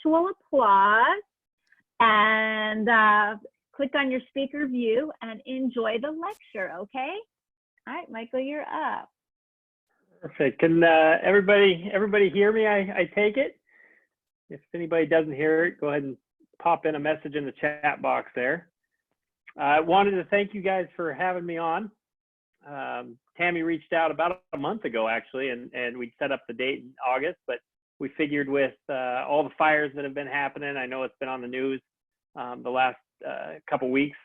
virtual applause and click on your speaker view and enjoy the lecture, okay? All right, Michael, you're up. Perfect. Can everybody hear me, I take it? If anybody doesn't hear it, go ahead and pop in a message in the chat box there. I wanted to thank you guys for having me on. Tammy reached out about a month ago, actually, and we set up the date in August, but we figured with all the fires that have been happening, I know it's been on the news the last couple weeks,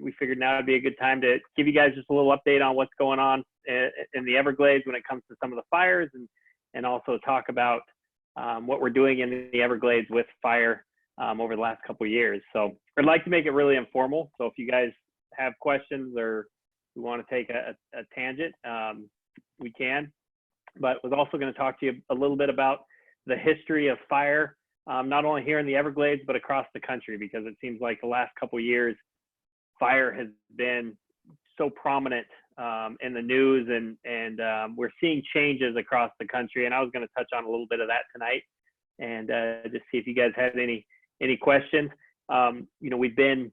we figured now would be a good time to give you guys just a little update on what's going on in the Everglades when it comes to some of the fires, and also talk about what we're doing in the Everglades with fire over the last couple of years. So I'd like to make it really informal. So if you guys have questions or we want to take a tangent, we can. But was also going to talk to you a little bit about the history of fire, not only here in the Everglades, but across the country, because it seems like the last couple of years, fire has been so prominent in the news, and we're seeing changes across the country. And I was going to touch on a little bit of that tonight, and just see if you guys had any questions. You know, we've been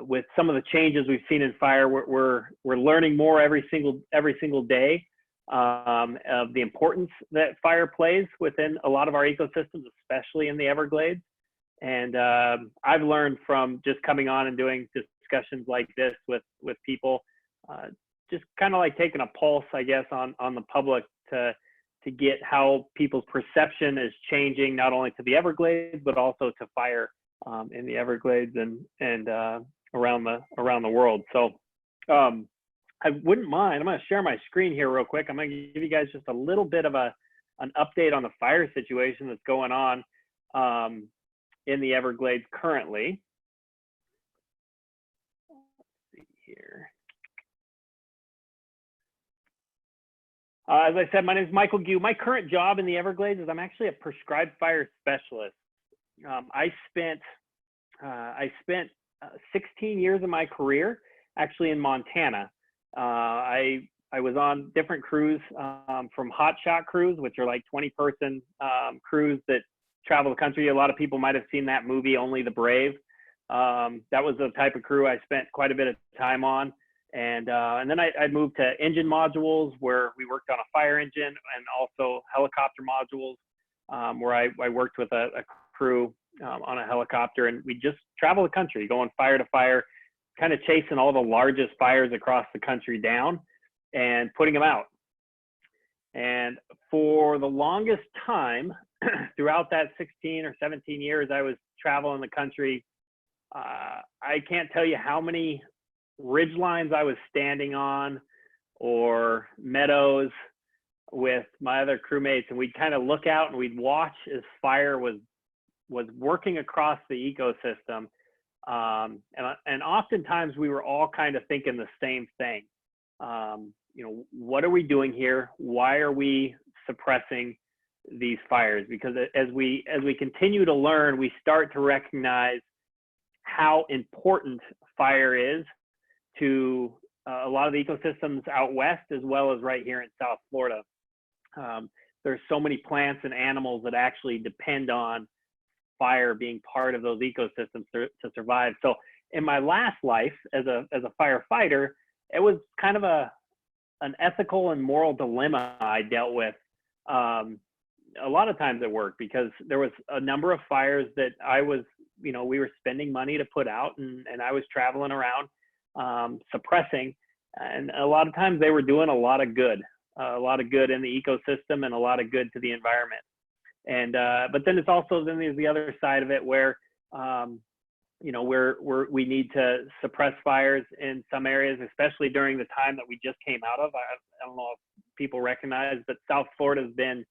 with some of the changes we've seen in fire, we're learning more every single day of the importance that fire plays within a lot of our ecosystems, especially in the Everglades. And I've learned from just coming on and doing discussions like this with people, just kind of like taking a pulse, I guess, on the public to get how people's perception is changing, not only to the Everglades, but also to fire in the Everglades and around the world. So I wouldn't mind, I'm going to share my screen here real quick. I'm going to give you guys just a little bit of an update on the fire situation that's going on in the Everglades currently. Let's see here. As I said, my name is Michael Gue. My current job in the Everglades is I'm actually a prescribed fire specialist. I spent 16 years of my career actually in Montana. I was on different crews, from hot shot crews, which are like 20-person crews that travel the country. A lot of people might have seen that movie, Only the Brave. That was the type of crew I spent quite a bit of time on. And then I moved to engine modules, where we worked on a fire engine, and also helicopter modules, where I worked with a crew on a helicopter, and we just travel the country, going fire to fire, kind of chasing all the largest fires across the country down and putting them out. And for the longest time, throughout that 16 or 17 years I was traveling the country, I can't tell you how many ridge lines I was standing on, or meadows with my other crewmates, and we'd kind of look out and we'd watch as fire was working across the ecosystem. And oftentimes we were all kind of thinking the same thing. You know, what are we doing here? Why are we suppressing these fires? Because as we continue to learn, we start to recognize how important fire is to a lot of the ecosystems out west, as well as right here in South Florida. There's so many plants and animals that actually depend on fire being part of those ecosystems to survive. So in my last life as a firefighter, it was kind of an ethical and moral dilemma I dealt with a lot of times at work, because there was a number of fires that we were spending money to put out, and I was traveling around suppressing, and a lot of times they were doing a lot of good in the ecosystem and a lot of good to the environment. And but then it's also, then there's the other side of it where we need to suppress fires in some areas, especially during the time that we just came out of. I don't know if people recognize, but South Florida has been,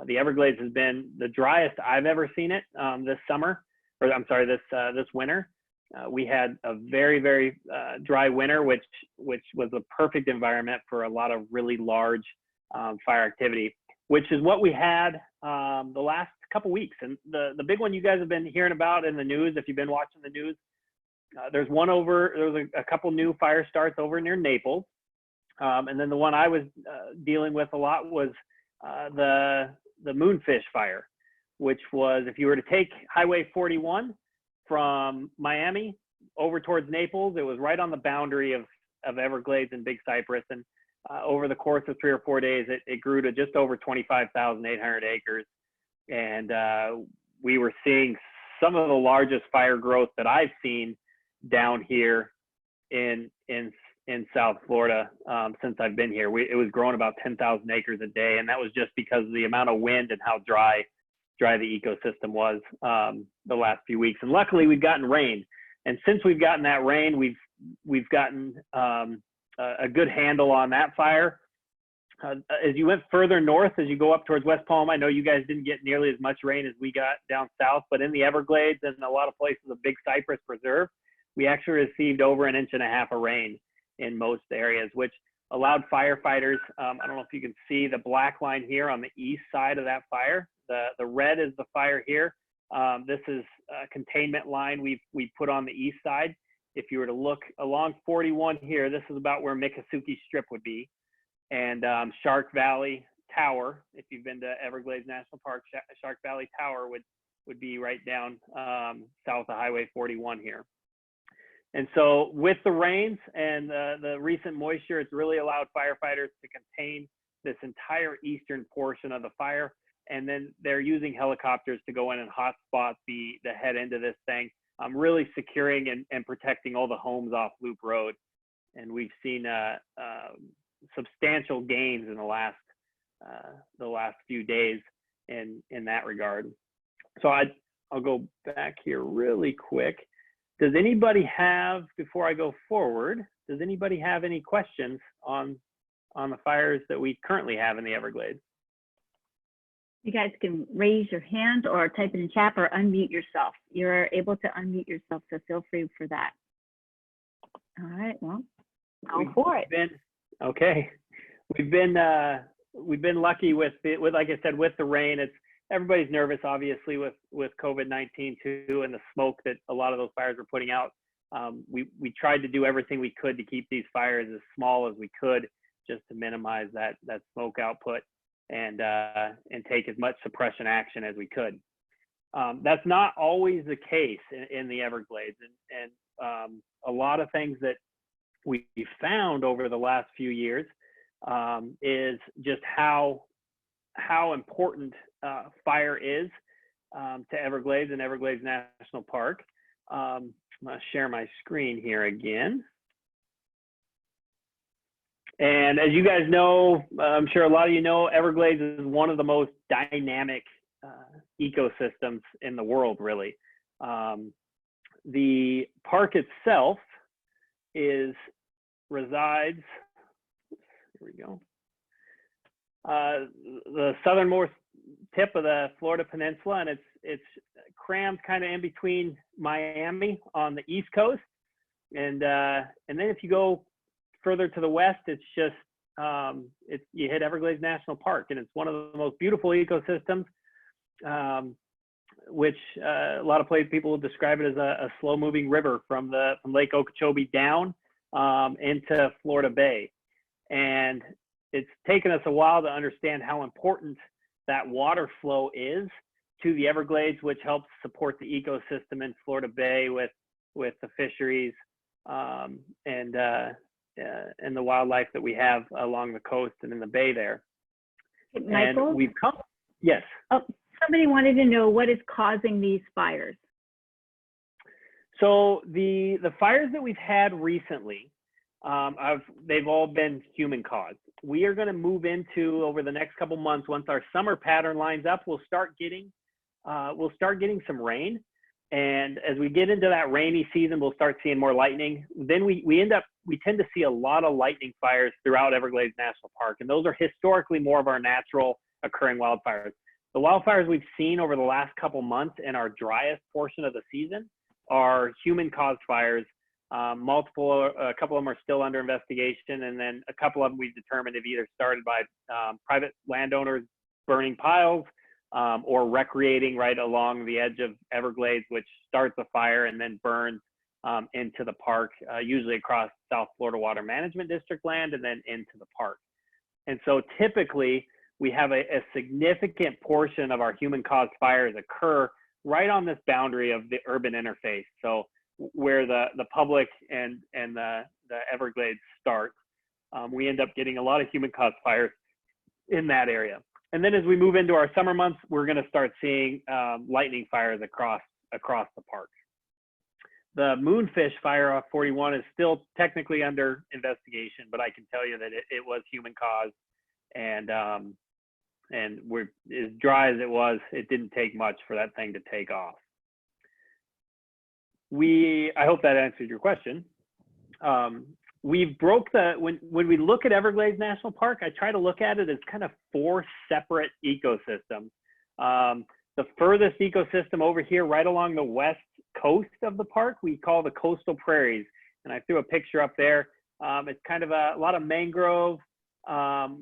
the Everglades has been the driest I've ever seen it this winter. We had a very, very dry winter, which was a perfect environment for a lot of really large fire activity, which is what we had the last couple weeks. And the big one you guys have been hearing about in the news, if you've been watching the news, there was a couple new fire starts over near Naples. And then the one I was dealing with a lot was the Moonfish fire, which was if you were to take Highway 41 from Miami over towards Naples, it was right on the boundary of Everglades and Big Cypress. And over the course of 3 or 4 days, it grew to just over 25,800 acres. And we were seeing some of the largest fire growth that I've seen down here in South Florida since I've been here. It was growing about 10,000 acres a day, and that was just because of the amount of wind and how dry the ecosystem was the last few weeks. And luckily, we've gotten rain, and since we've gotten that rain, we've gotten a good handle on that fire. As you went further north, as you go up towards West Palm, I know you guys didn't get nearly as much rain as we got down south, but in the Everglades and a lot of places of Big Cypress Preserve, we actually received over 1.5 inches of rain in most areas, which allowed firefighters, I don't know if you can see the black line here on the east side of that fire. The red is the fire here. This is a containment line we put on the east side. If you were to look along 41 here, this is about where Miccosukee Strip would be. And Shark Valley Tower, if you've been to Everglades National Park, Shark Valley Tower would be right down south of Highway 41 here. And so with the rains and the recent moisture, it's really allowed firefighters to contain this entire eastern portion of the fire. And then they're using helicopters to go in and hotspot the head end of this thing, really securing and protecting all the homes off Loop Road. And we've seen substantial gains in the last few days in that regard. So I'll go back here really quick. Does anybody have, before I go forward, does anybody have any questions on the fires that we currently have in the Everglades? You guys can raise your hand or type it in chat or unmute yourself. You're able to unmute yourself, so feel free for that. All right, well, go for it. Okay, we've been lucky with like I said, with the rain. Everybody's nervous, obviously, with COVID-19 too, and the smoke that a lot of those fires were putting out. We tried to do everything we could to keep these fires as small as we could, just to minimize that smoke output and take as much suppression action as we could. That's not always the case in the Everglades, and a lot of things that we found over the last few years is just how important fire is to Everglades and Everglades National Park. I'm going to share my screen here again. And as you guys know, I'm sure a lot of you know, Everglades is one of the most dynamic ecosystems in the world, really. The park itself resides, here we go, the southernmost tip of the Florida Peninsula, and it's crammed kind of in between Miami on the East Coast, and then if you go further to the west, it's just you hit Everglades National Park, and it's one of the most beautiful ecosystems, which a lot of people will describe it as a slow-moving river from Lake Okeechobee down into Florida Bay. And it's taken us a while to understand how important that water flow is to the Everglades, which helps support the ecosystem in Florida Bay with the fisheries and the wildlife that we have along the coast and in the bay there. Michael? And we've come, yes. Oh, somebody wanted to know what is causing these fires. So the fires that we've had recently, they've all been human caused. We are going to move into, over the next couple months, once our summer pattern lines up, we'll start getting some rain. And as we get into that rainy season, we'll start seeing more lightning. Then we tend to see a lot of lightning fires throughout Everglades National Park. And those are historically more of our natural occurring wildfires. The wildfires we've seen over the last couple months in our driest portion of the season are human caused fires. A couple of them are still under investigation, and then a couple of them we've determined have either started by private landowners burning piles or recreating right along the edge of Everglades, which starts a fire and then burns into the park, usually across South Florida Water Management District land and then into the park. And so typically we have a significant portion of our human-caused fires occur right on this boundary of the urban interface. So where the public and the Everglades start, we end up getting a lot of human-caused fires in that area. And then as we move into our summer months, we're going to start seeing lightning fires across the park. The moonfish fire off 41 is still technically under investigation, but I can tell you that it was human caused, and we're as dry as it was, it didn't take much for that thing to take off. I hope that answered your question. We've broke when we look at Everglades National Park, I try to look at it as kind of 4 separate ecosystems. The furthest ecosystem over here, right along the west coast of the park, we call the coastal prairies. And I threw a picture up there. It's kind of a lot of mangrove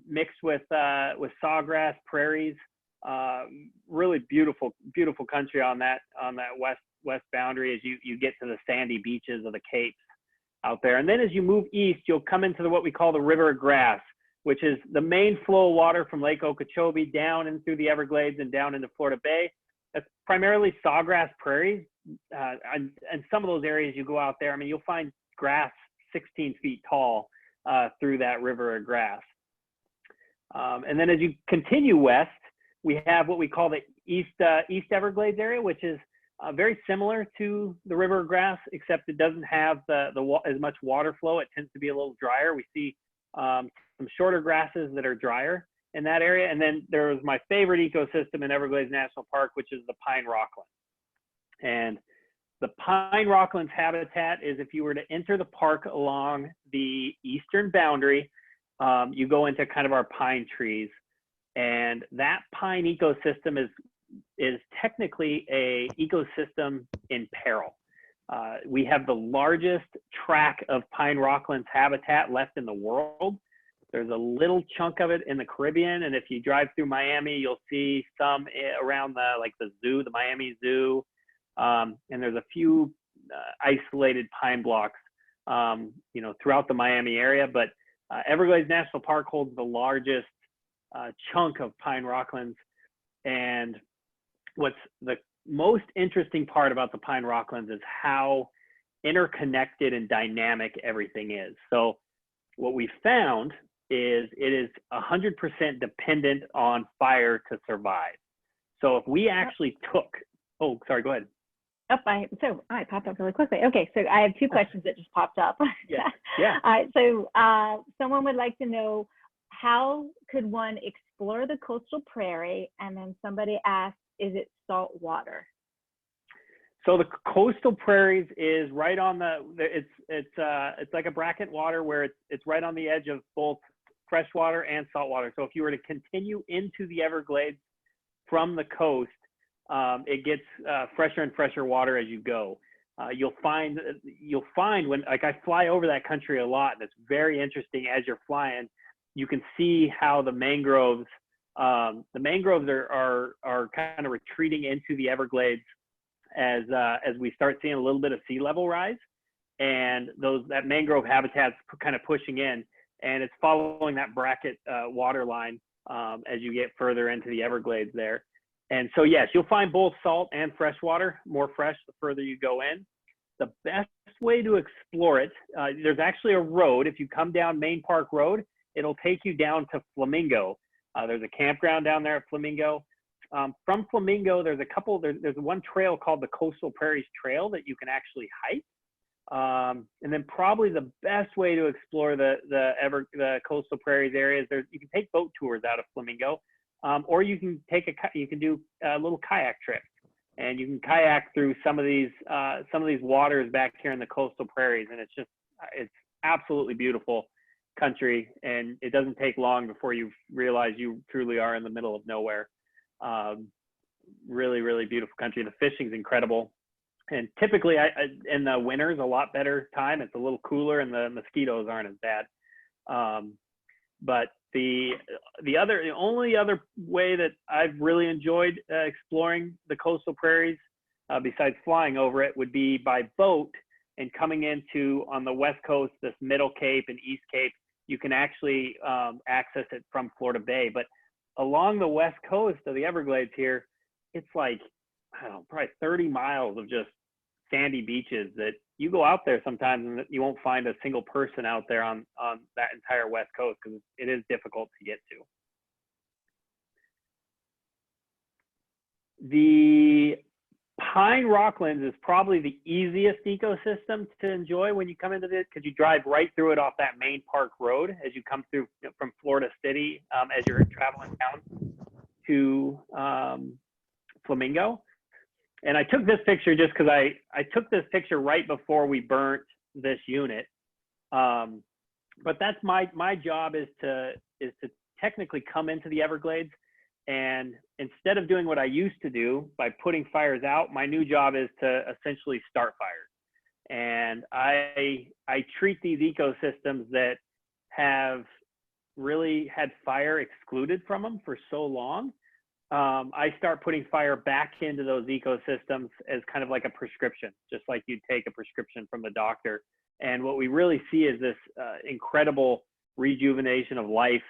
mixed with sawgrass prairies. Really beautiful country on that west boundary as you get to the sandy beaches of the Capes out there. And then as you move east, you'll come into what we call the River of Grass, which is the main flow of water from Lake Okeechobee down and through the Everglades and down into Florida Bay. That's primarily sawgrass prairies. And some of those areas you go out there, I mean, you'll find grass 16 feet tall through that River of Grass. And then as you continue west, we have what we call the East Everglades area, which is very similar to the River of Grass, except it doesn't have as much water flow. It tends to be a little drier. We see some shorter grasses that are drier in that area. And then there's my favorite ecosystem in Everglades National Park, which is the pine rockland. And the pine rockland's habitat is, if you were to enter the park along the eastern boundary, you go into kind of our pine trees, and that pine ecosystem is technically a ecosystem in peril. We have the largest tract of pine rockland's habitat left in the world. There's a little chunk of it in the Caribbean, and if you drive through Miami, you'll see some around the zoo, the Miami Zoo, and there's a few isolated pine blocks, throughout the Miami area. But Everglades National Park holds the largest chunk of pine rocklands, and what's the most interesting part about the pine rocklands is how interconnected and dynamic everything is. So what we found is it is 100% dependent on fire to survive. So if we actually took, oh, sorry, go ahead. Oh, I popped up really quickly. Okay, so I have 2 questions that just popped up. Yeah. All right, so someone would like to know, how could one explore the coastal prairie? And then somebody asked, is it salt water? So the coastal prairies is right on it's like a bracket water where it's right on the edge of both freshwater and saltwater. So if you were to continue into the Everglades from the coast, it gets fresher and fresher water as you go. You'll find when, like, I fly over that country a lot, and it's very interesting. As you're flying, you can see how the mangroves are kind of retreating into the Everglades as we start seeing a little bit of sea level rise, and that mangrove habitat's kind of pushing in, and it's following that bracket water line as you get further into the Everglades there. And so, yes, you'll find both salt and fresh water, more fresh the further you go in. The best way to explore it, there's actually a road. If you come down Main Park Road, it'll take you down to Flamingo. There's a campground down there at Flamingo. From Flamingo, there's one trail called the Coastal Prairies Trail that you can actually hike. And then probably the best way to explore the Coastal Prairies areas, you can take boat tours out of Flamingo. Or you can do a little kayak trip, and you can kayak through some of these waters back here in the coastal prairies, and it's absolutely beautiful country, and it doesn't take long before you realize you truly are in the middle of nowhere. Really, really beautiful country. The fishing's incredible, and typically in the winter's a lot better time. It's a little cooler, and the mosquitoes aren't as bad. But the only other way that I've really enjoyed exploring the coastal prairies, besides flying over it, would be by boat and coming into, on the west coast, this Middle Cape and East Cape. You can actually access it from Florida Bay. But along the west coast of the Everglades here, it's like, I don't know, probably 30 miles of just sandy beaches that you go out there sometimes and you won't find a single person out there on that entire west coast because it is difficult to get to. The Pine Rocklands is probably the easiest ecosystem to enjoy when you come into this, because you drive right through it off that main park road as you come through from Florida City, as you're traveling down to Flamingo. And I took this picture just because I took this picture right before we burnt this unit. But that's my job is to technically come into the Everglades, and instead of doing what I used to do by putting fires out, my new job is to essentially start fires. And I treat these ecosystems that have really had fire excluded from them for so long. I start putting fire back into those ecosystems as kind of like a prescription, just like you'd take a prescription from the doctor. And what we really see is this incredible rejuvenation of life,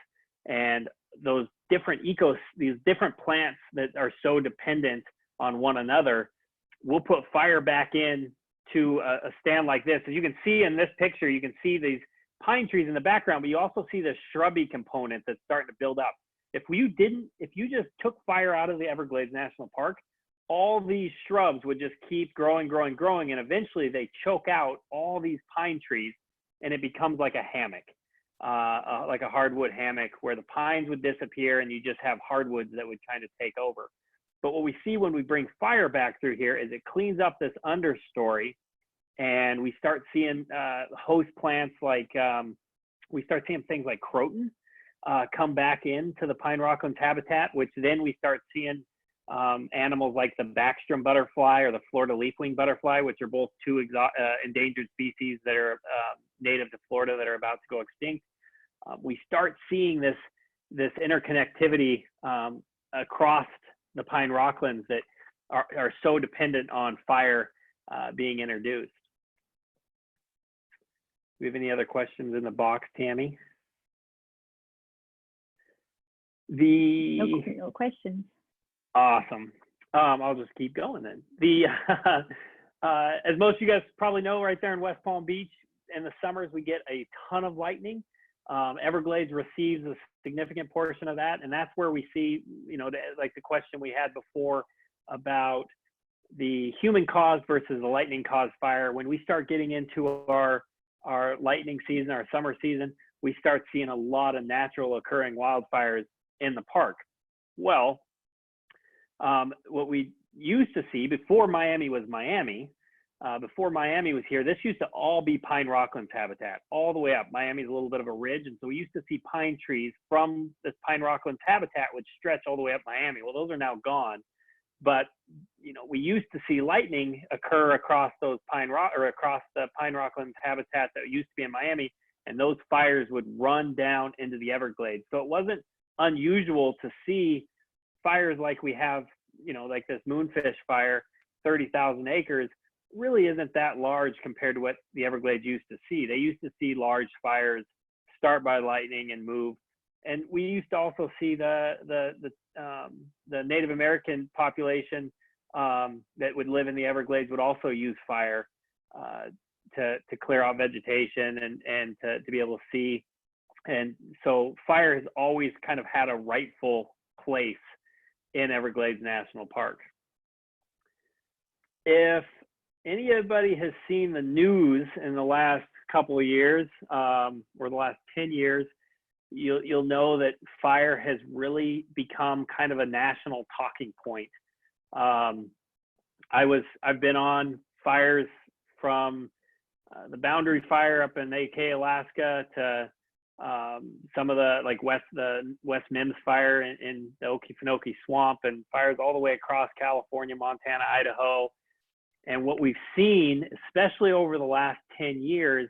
and those different these different plants that are so dependent on one another. We'll put fire back in to a stand like this. As you can see in this picture, you can see these pine trees in the background, but you also see the shrubby component that's starting to build up. If you just took fire out of the Everglades National Park, all these shrubs would just keep growing, and eventually they choke out all these pine trees, and it becomes like a hammock, like a hardwood hammock, where the pines would disappear and you just have hardwoods that would kind of take over. But what we see when we bring fire back through here is it cleans up this understory, and we start seeing host plants like, we start seeing things like croton come back into the pine rocklands habitat, which then we start seeing animals like the Backstrom butterfly or the Florida leafwing butterfly, which are both two endangered species that are native to Florida that are about to go extinct. We start seeing this interconnectivity across the pine rocklands that are so dependent on fire being introduced. Do we have any other questions in the box, Tammy? No questions. Awesome. I'll just keep going then. As most of you guys probably know, right there in West Palm Beach, in the summers, we get a ton of lightning. Everglades receives a significant portion of that, and that's where we see, like the question we had before about the human caused versus the lightning caused fire. When we start getting into our lightning season, our summer season, we start seeing a lot of natural occurring wildfires in the park. Well, what we used to see before Miami was Miami, before Miami was here, this used to all be pine rocklands habitat all the way up. Miami's a little bit of a ridge, and so we used to see pine trees from this pine rocklands habitat which stretch all the way up Miami. Well, those are now gone, but we used to see lightning occur across those across the pine rocklands habitat that used to be in Miami, and those fires would run down into the Everglades. So it wasn't unusual to see fires like we have, like this moonfish fire, 30,000 acres, really isn't that large compared to what the Everglades used to see. They used to see large fires start by lightning and move. And we used to also see the Native American population that would live in the Everglades would also use fire to clear out vegetation and to be able to see. And so fire has always kind of had a rightful place in Everglades National Park. If anybody has seen the news in the last couple of years or the last 10 years, you'll know that fire has really become kind of a national talking point. I've been on fires from the Boundary Fire up in AK, Alaska, to some of the West Mims fire in the Okefenokee Swamp, and fires all the way across California, Montana, Idaho. And what we've seen, especially over the last 10 years,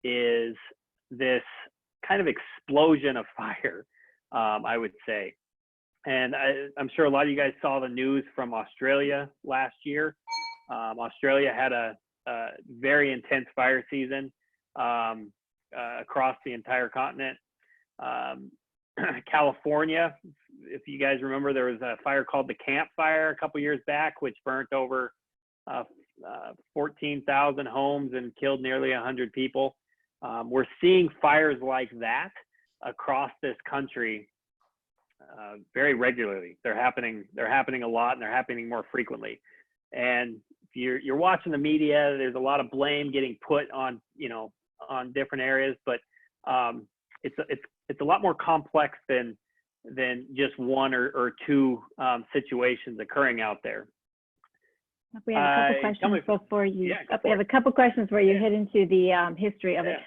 is this kind of explosion of fire, I would say. And I'm sure a lot of you guys saw the news from Australia last year. Australia had a very intense fire season across the entire continent. California, if you guys remember, there was a fire called the Camp Fire a couple years back, which burnt over 14,000 homes and killed nearly 100 people. We're seeing fires like that across this country very regularly. They're happening a lot, and they're happening more frequently. And if you're watching the media, there's a lot of blame getting put on, on different areas, but it's a lot more complex than just one or two situations occurring out there. We have a couple questions before you. Yeah, we have a couple questions where you hit into the history of it.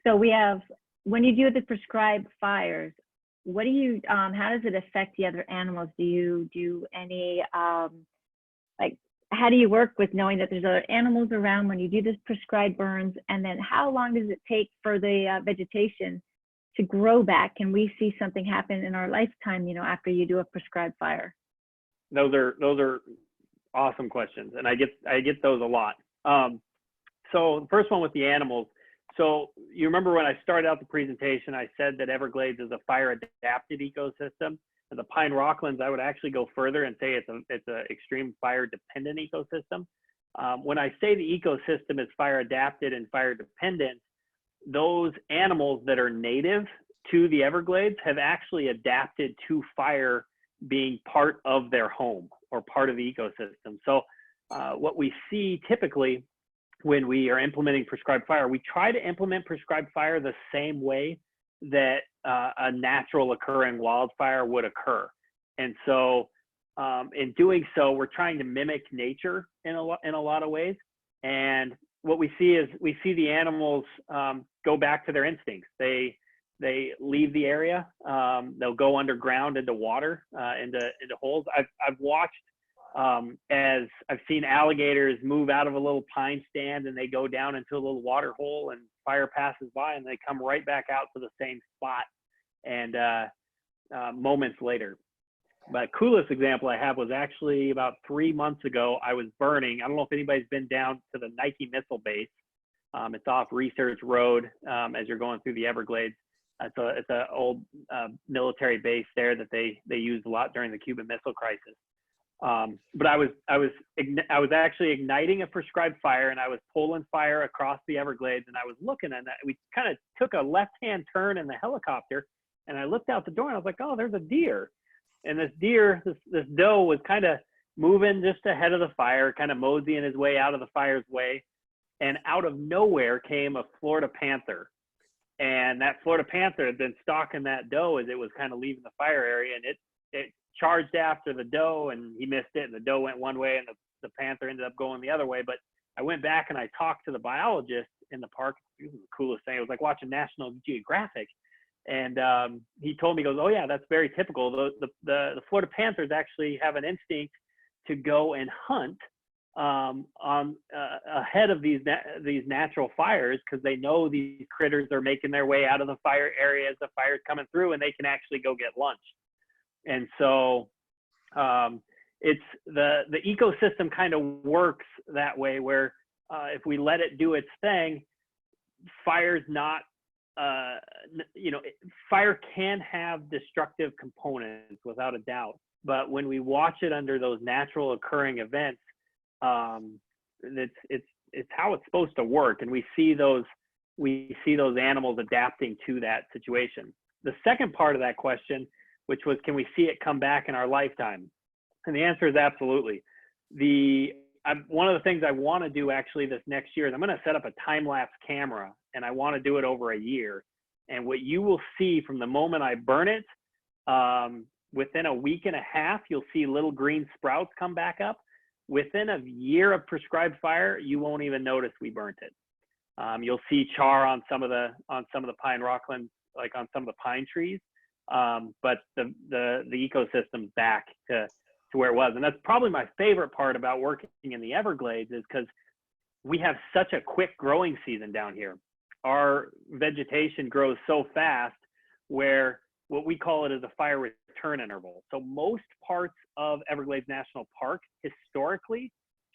So we have, when you do the prescribed fires, what do you? How does it affect the other animals? Do you do any how do you work with knowing that there's other animals around when you do this prescribed burns? And then how long does it take for the vegetation to grow back? Can we see something happen in our lifetime, after you do a prescribed fire? Those are awesome questions, and I get those a lot. So the first one with the animals. So you remember when I started out the presentation, I said that Everglades is a fire adapted ecosystem. And the pine rocklands, I would actually go further and say it's a extreme fire dependent ecosystem. When I say the ecosystem is fire adapted and fire dependent, those animals that are native to the Everglades have actually adapted to fire being part of their home or part of the ecosystem. So what we see typically when we are implementing prescribed fire, we try to implement prescribed fire the same way that a natural occurring wildfire would occur. And so in doing so, we're trying to mimic nature in a lot of ways. And what we see is the animals go back to their instincts. They leave the area. They'll go underground into water, into holes. I've watched as I've seen alligators move out of a little pine stand and they go down into a little water hole, and fire passes by and they come right back out to the same spot and moments later. But coolest example I have was actually about 3 months ago. I was burning. I don't know if anybody's been down to the Nike missile base. It's off Research Road as you're going through the Everglades. It's an old military base there that they used a lot during the Cuban Missile Crisis. But I was actually igniting a prescribed fire, and I was pulling fire across the Everglades, and I was looking at that. We kind of took a left-hand turn in the helicopter, and I looked out the door and I was like, oh, there's a deer. And this deer, this doe was kind of moving just ahead of the fire, kind of moseying his way out of the fire's way. And out of nowhere came a Florida panther. And that Florida panther had been stalking that doe as it was kind of leaving the fire area, and it charged after the doe, and he missed it, and the doe went one way and the panther ended up going the other way. But I went back and I talked to the biologist in the park. It was the coolest thing. It was like watching National Geographic. And he told me, he goes, oh yeah, that's very typical. The Florida panthers actually have an instinct to go and hunt ahead of these natural fires, because they know these critters are making their way out of the fire area as the fire's coming through, and they can actually go get lunch. And so it's the ecosystem kind of works that way, where if we let it do its thing, fire's not, fire can have destructive components without a doubt. But when we watch it under those natural occurring events, it's how it's supposed to work, and we see those animals adapting to that situation. The second part of that question, which was, can we see it come back in our lifetime? And the answer is absolutely. One of the things I want to do actually this next year is I'm going to set up a time-lapse camera, and I want to do it over a year. And what you will see from the moment I burn it, within a week and a half, you'll see little green sprouts come back up. Within a year of prescribed fire, you won't even notice we burnt it. You'll see char on some of the pine rocklands, like on some of the pine trees. But the ecosystem's back to where it was. And that's probably my favorite part about working in the Everglades, is because we have such a quick growing season down here. Our vegetation grows so fast, where what we call it is a fire return interval. So most parts of Everglades National Park historically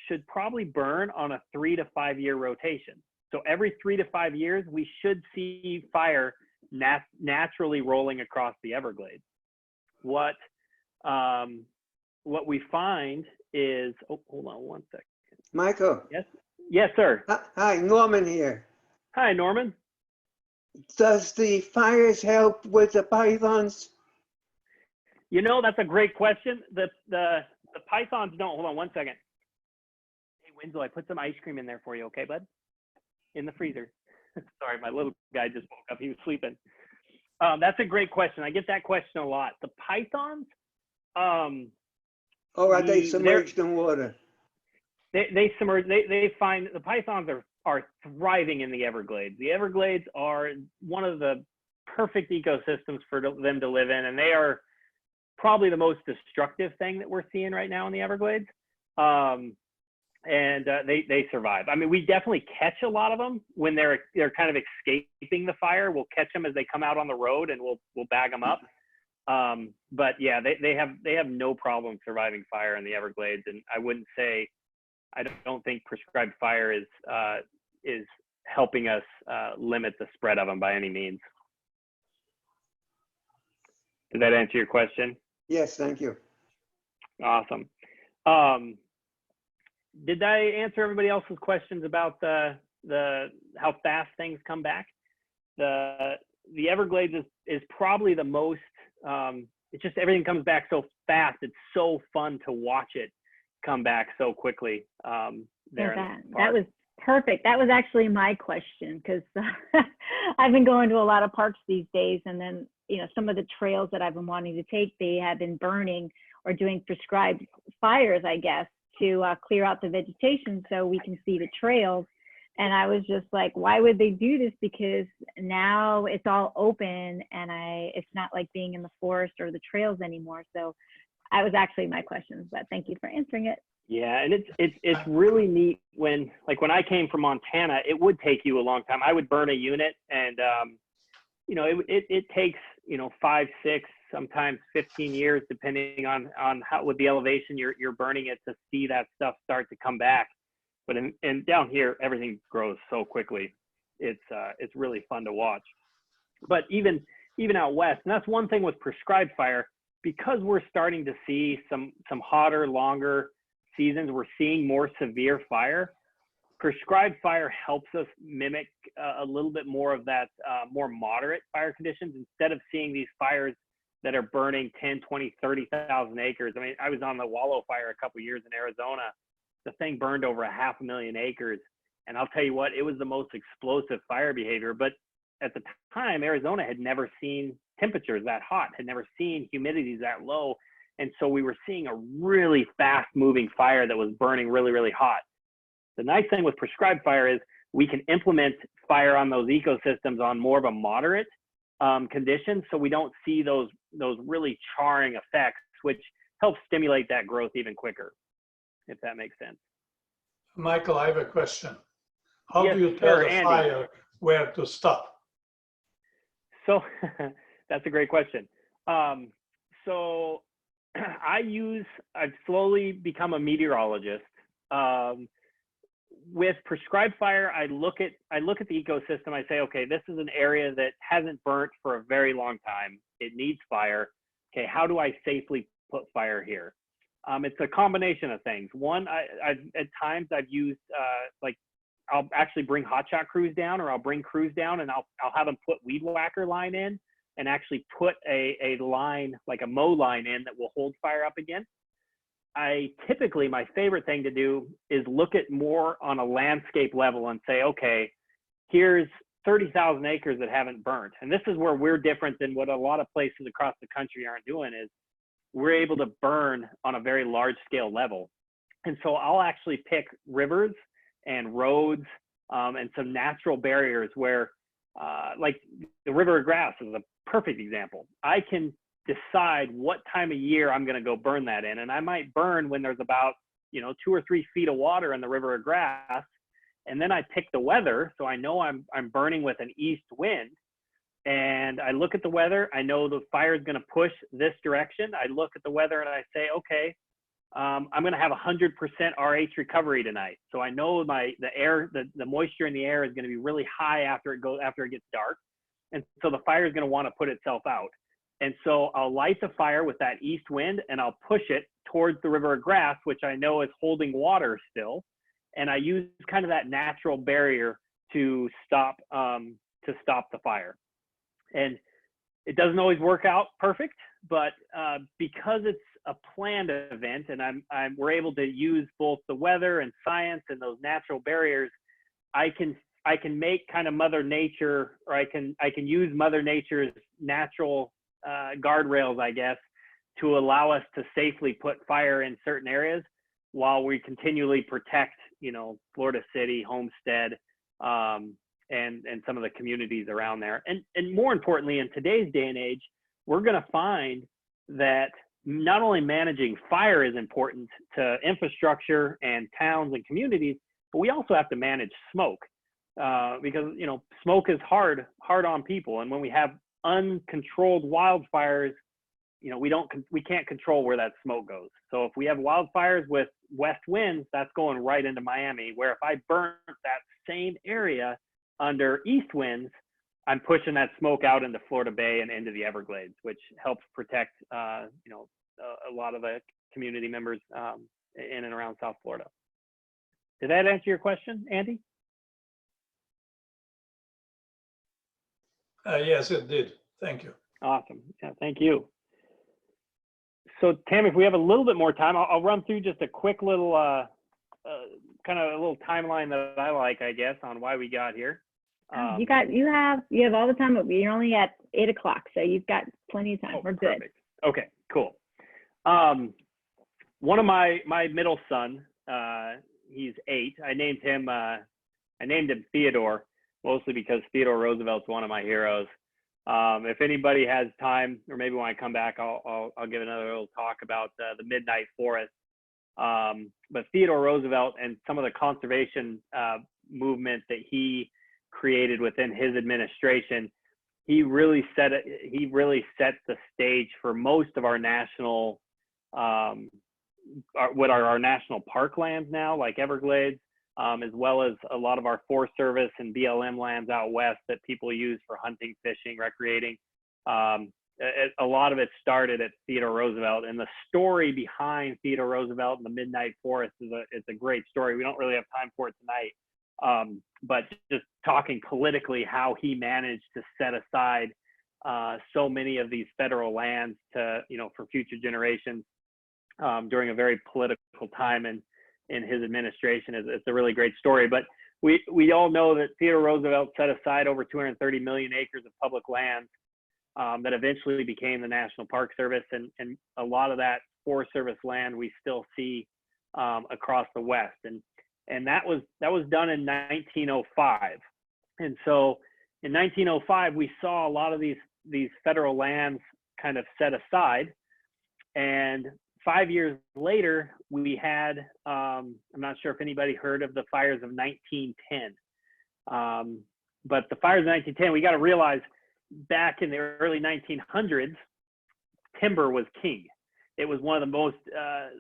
should probably burn on a 3 to 5 year rotation. So every 3 to 5 years, we should see fire naturally rolling across the Everglades. What we find is, oh, hold on one second. Michael. Yes, sir. Hi, Norman here. Hi, Norman. Does the fires help with the pythons? You know, that's a great question. The pythons don't. Hold on one second. Hey, Winslow, I put some ice cream in there for you, okay, bud? In the freezer. Sorry, my little guy just woke up. He was sleeping. That's a great question. I get that question a lot. The pythons. Or are they submerged in water? They submerge. They find the pythons are thriving in the Everglades. The Everglades are one of the perfect ecosystems for them to live in, and they are probably the most destructive thing that we're seeing right now in the Everglades. They survive. I mean, we definitely catch a lot of them when they're kind of escaping the fire. We'll catch them as they come out on the road, and we'll bag them up. But yeah, they have no problem surviving fire in the Everglades, and I don't think prescribed fire is helping us limit the spread of them by any means. Did that answer your question? Yes, thank you. Awesome. Did I answer everybody else's questions about the how fast things come back? The Everglades is probably the most. It's just everything comes back so fast. It's so fun to watch it come back so quickly. That was perfect. That was actually my question, because I've been going to a lot of parks these days, and then some of the trails that I've been wanting to take, they have been burning or doing prescribed fires, I guess, to clear out the vegetation so we can see the trails. And I was just like, why would they do this? Because now it's all open, and it's not like being in the forest or the trails anymore. So that was actually my questions, but thank you for answering it. Yeah, and it's really neat when I came from Montana, it would take you a long time. I would burn a unit, and it takes 5, 6, sometimes 15 years, depending on how with the elevation you're burning it, to see that stuff start to come back. But in down here, everything grows so quickly. It's really fun to watch. But even out west, and that's one thing with prescribed fire, because we're starting to see some hotter, longer seasons, we're seeing more severe fire. Prescribed fire helps us mimic a little bit more of that more moderate fire conditions, instead of seeing these fires that are burning 10, 20, 30,000 acres. I mean, I was on the Wallow fire a couple of years in Arizona. The thing burned over 500,000 acres. And I'll tell you what, it was the most explosive fire behavior. But at the time, Arizona had never seen temperatures that hot, had never seen humidities that low. And so we were seeing a really fast moving fire that was burning really, really hot. The nice thing with prescribed fire is we can implement fire on those ecosystems on more of a moderate condition, so we don't see those really charring effects, which helps stimulate that growth even quicker, if that makes sense. Michael, I have a question. How Yes, do you tell sir, the Andy. fire where to stop? So that's a great question. So I've slowly become a meteorologist. With prescribed fire, I look at the ecosystem. I say, okay, this is an area that hasn't burnt for a very long time. It needs fire. Okay, how do I safely put fire here? It's a combination of things. One, at times I've used I'll actually bring hotshot crews down, or I'll bring crews down, and I'll have them put weed whacker line in, and actually put a line, like a mow line in, that will hold fire up again. Typically, my favorite thing to do is look at more on a landscape level and say, okay, here's 30,000 acres that haven't burnt. And this is where we're different than what a lot of places across the country aren't doing, is we're able to burn on a very large scale level. And so I'll actually pick rivers and roads and some natural barriers where, like the River of Grass is a perfect example. I can decide what time of year I'm going to go burn that in. And I might burn when there's about, 2 or 3 feet of water in the River of Grass. And then I pick the weather. So I know I'm burning with an east wind, and I look at the weather. I know the fire is going to push this direction. I look at the weather and I say, okay, I'm going to have 100% RH recovery tonight. So I know the moisture in the air is going to be really high after it gets dark. And so the fire is going to want to put itself out. And so I'll light the fire with that east wind, and I'll push it towards the river of grass, which I know is holding water still. And I use kind of that natural barrier to stop the fire. And it doesn't always work out perfect, but because it's a planned event, and we're able to use both the weather and science and those natural barriers, I can make kind of Mother Nature, or I can use Mother Nature's natural guardrails, I guess, to allow us to safely put fire in certain areas while we continually protect, Florida City, Homestead, and some of the communities around there. And more importantly, in today's day and age, we're going to find that not only managing fire is important to infrastructure and towns and communities, but we also have to manage smoke, because smoke is hard on people. And when we have uncontrolled wildfires, we can't control where that smoke goes. So if we have wildfires with west winds, that's going right into Miami, where if I burn that same area under east winds, I'm pushing that smoke out into Florida Bay and into the Everglades, which helps protect, a lot of the community members in and around South Florida. Did that answer your question, Andy? Yes, it did. Thank you. Awesome. Yeah, thank you. So Tam, if we have a little bit more time, I'll run through just a quick little, kind of a little timeline that I like, I guess, on why we got here. You have all the time, but you're only at 8 o'clock, so you've got plenty of time. We're good. Perfect. Okay, cool. One of my middle son, he's 8. I named him Theodore, mostly because Theodore Roosevelt's one of my heroes. If anybody has time, or maybe when I come back, I'll give another little talk about the Midnight Forest. But Theodore Roosevelt and some of the conservation movement that he created within his administration, he really set the stage for most of our national, what are our national parklands now, like Everglades, as well as a lot of our Forest Service and BLM lands out west that people use for hunting, fishing, recreating. A lot of it started at Theodore Roosevelt, and the story behind Theodore Roosevelt and the Midnight Forest it's a great story. We don't really have time for it tonight, but just talking politically, how he managed to set aside so many of these federal lands to, for future generations during a very political time in his administration. It's a really great story. But we all know that Theodore Roosevelt set aside over 230 million acres of public land that eventually became the National Park Service, and a lot of that Forest Service land we still see across the West, and that was done in 1905. And so in 1905 we saw a lot of these federal lands kind of set aside, and 5 years later we had I'm not sure if anybody heard of the fires of 1910, but the fires of 1910, we got to realize, back in the early 1900s, timber was king. It was one of the most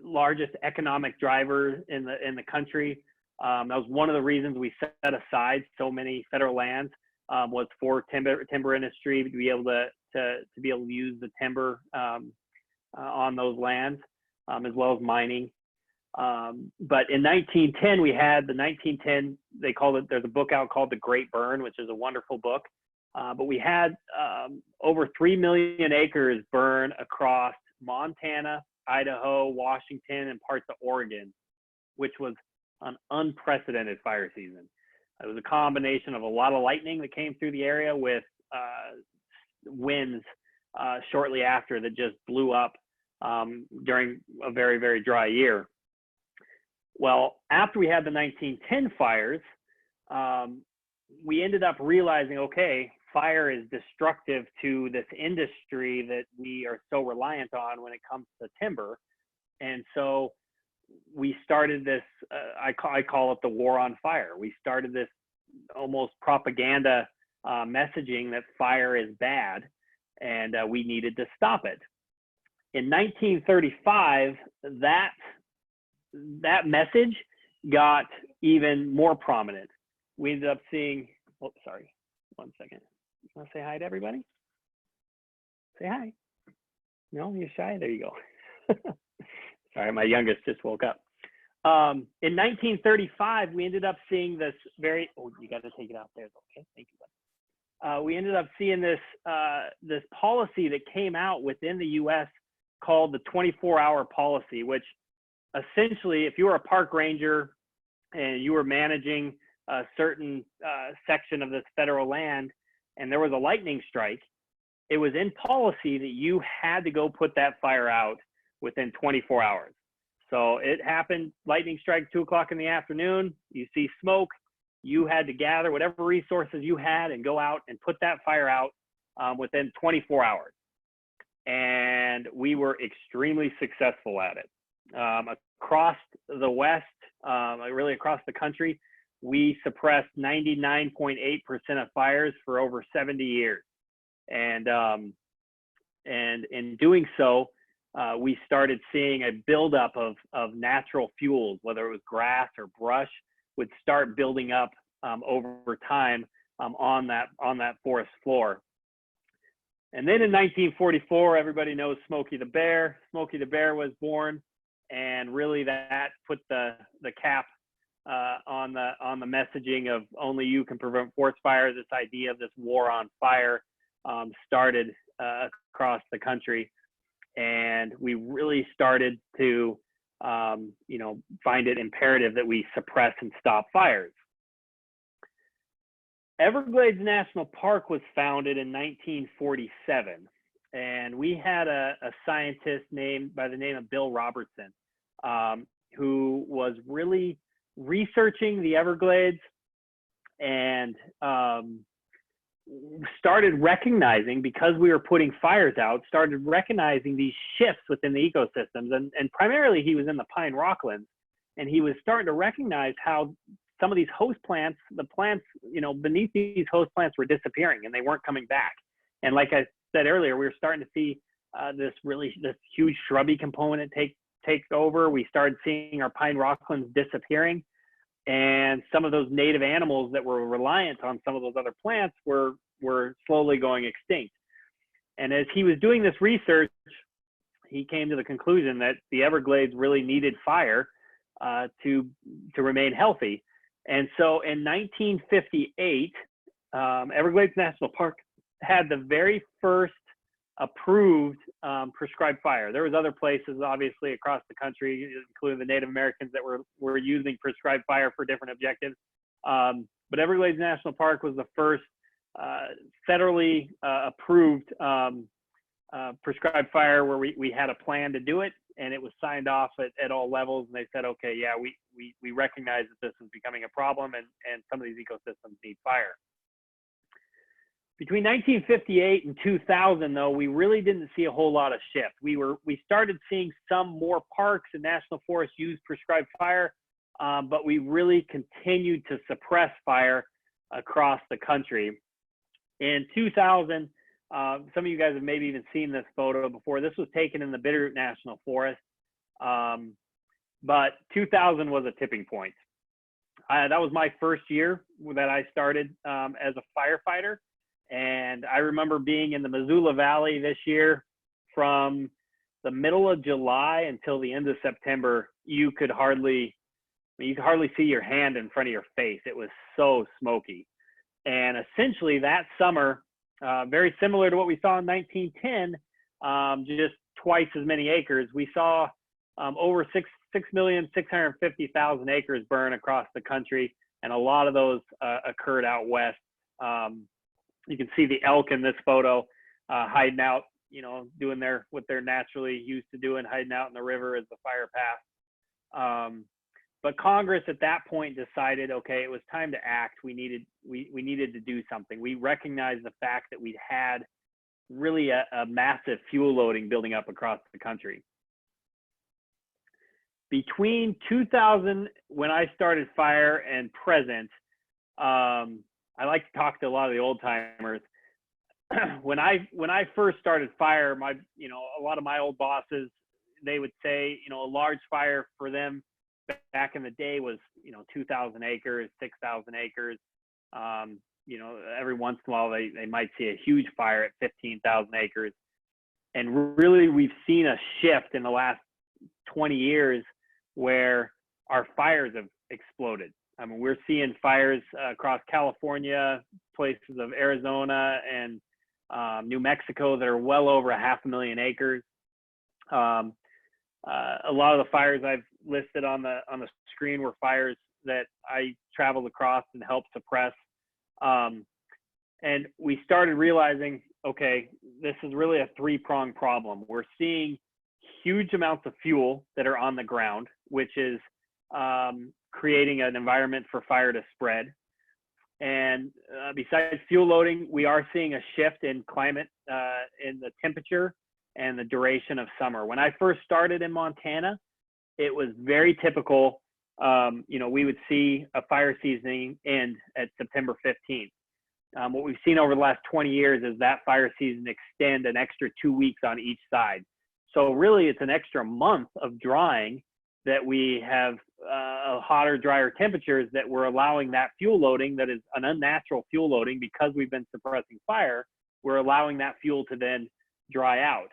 largest economic drivers in the country. That was one of the reasons we set aside so many federal lands, was for timber industry, to be able to use the timber on those lands, as well as mining. But in 1910, we had the 1910, they called it, there's a book out called The Great Burn, which is a wonderful book. But we had over 3 million acres burn across Montana, Idaho, Washington, and parts of Oregon, which was an unprecedented fire season. It was a combination of a lot of lightning that came through the area with winds shortly after that just blew up during a very, very dry year. Well, after we had the 1910 fires, we ended up realizing, okay, fire is destructive to this industry that we are so reliant on when it comes to timber. And so we started this, I call it the war on fire. We started this almost propaganda messaging that fire is bad, and we needed to stop it. In 1935, that message got even more prominent. We ended up seeing, oh, sorry, one second. Want to say hi to everybody? Say hi. No, you're shy. There you go. Sorry, my youngest just woke up. In 1935, we ended up seeing this very. Oh, you got to take it out there. Okay, thank you, buddy. We ended up seeing this this policy that came out within the U.S. called the 24-hour policy, which essentially, if you were a park ranger and you were managing a certain section of this federal land, and there was a lightning strike, it was in policy that you had to go put that fire out within 24 hours. So it happened, lightning strike 2 o'clock in the afternoon, you see smoke, you had to gather whatever resources you had and go out and put that fire out within 24 hours. And we were extremely successful at it. Across the West, really across the country, we suppressed 99.8% of fires for over 70 years. And in doing so, we started seeing a buildup of natural fuels, whether it was grass or brush, would start building up over time on that forest floor. And then in 1944, everybody knows Smokey the Bear. Smokey the Bear was born, and really that put the cap on the messaging of only you can prevent forest fires. This idea of this war on fire started across the country, and we really started to find it imperative that we suppress and stop fires. Everglades National Park was founded in 1947, and we had a scientist by the name of Bill Robertson, who was really researching the Everglades and started recognizing, because we were putting fires out, started recognizing these shifts within the ecosystems. And primarily he was in the pine rocklands, and he was starting to recognize how some of these host plants, the plants, beneath these host plants were disappearing and they weren't coming back. And like I said earlier, we were starting to see this huge shrubby component take over. We started seeing our pine rocklands disappearing, and some of those native animals that were reliant on some of those other plants were slowly going extinct. And as he was doing this research, he came to the conclusion that the Everglades really needed fire to remain healthy. And so in 1958, Everglades National Park had the very first approved prescribed fire. There was other places, obviously, across the country, including the Native Americans, that were using prescribed fire for different objectives. But Everglades National Park was the first federally approved prescribed fire where we had a plan to do it, and it was signed off at all levels. And they said, okay, yeah, we recognize that this is becoming a problem, and some of these ecosystems need fire. Between 1958 and 2000, though, we really didn't see a whole lot of shift. We started seeing some more parks and national forests use prescribed fire, but we really continued to suppress fire across the country. In 2000, some of you guys have maybe even seen this photo before. This was taken in the Bitterroot National Forest, but 2000 was a tipping point. That was my first year that I started as a firefighter. And I remember being in the Missoula Valley this year. From the middle of July until the end of September, you could hardly see your hand in front of your face. It was so smoky. And essentially that summer, very similar to what we saw in 1910, just twice as many acres, we saw over 6,650,000 acres burn across the country. And a lot of those occurred out west. You can see the elk in this photo hiding out, doing what they're naturally used to doing, hiding out in the river as the fire passed. But Congress at that point decided, okay, it was time to act. We needed to do something. We recognized the fact that we'd had really a massive fuel loading building up across the country. Between 2000, when I started fire, and present, I like to talk to a lot of the old timers. When I first started fire, a lot of my old bosses, they would say, a large fire for them back in the day was, 2,000 acres, 6,000 acres. you know, every once in a while they might see a huge fire at 15,000 acres. And really, we've seen a shift in the last 20 years where our fires have exploded. I mean, we're seeing fires across California, places of Arizona and New Mexico that are well over 500,000 acres. A lot of the fires I've listed on the screen were fires that I traveled across and helped suppress. And we started realizing, okay, this is really a three-pronged problem. We're seeing huge amounts of fuel that are on the ground, which is creating an environment for fire to spread. And besides fuel loading, we are seeing a shift in climate, in the temperature and the duration of summer. When I first started in Montana, it was very typical. You know, we would see a fire season end at September 15th. What we've seen over the last 20 years is that fire season extend an extra 2 weeks on each side. So really, it's an extra month of drying that we have hotter, drier temperatures that we're allowing that fuel loading that is an unnatural fuel loading because we've been suppressing fire. We're allowing that fuel to then dry out.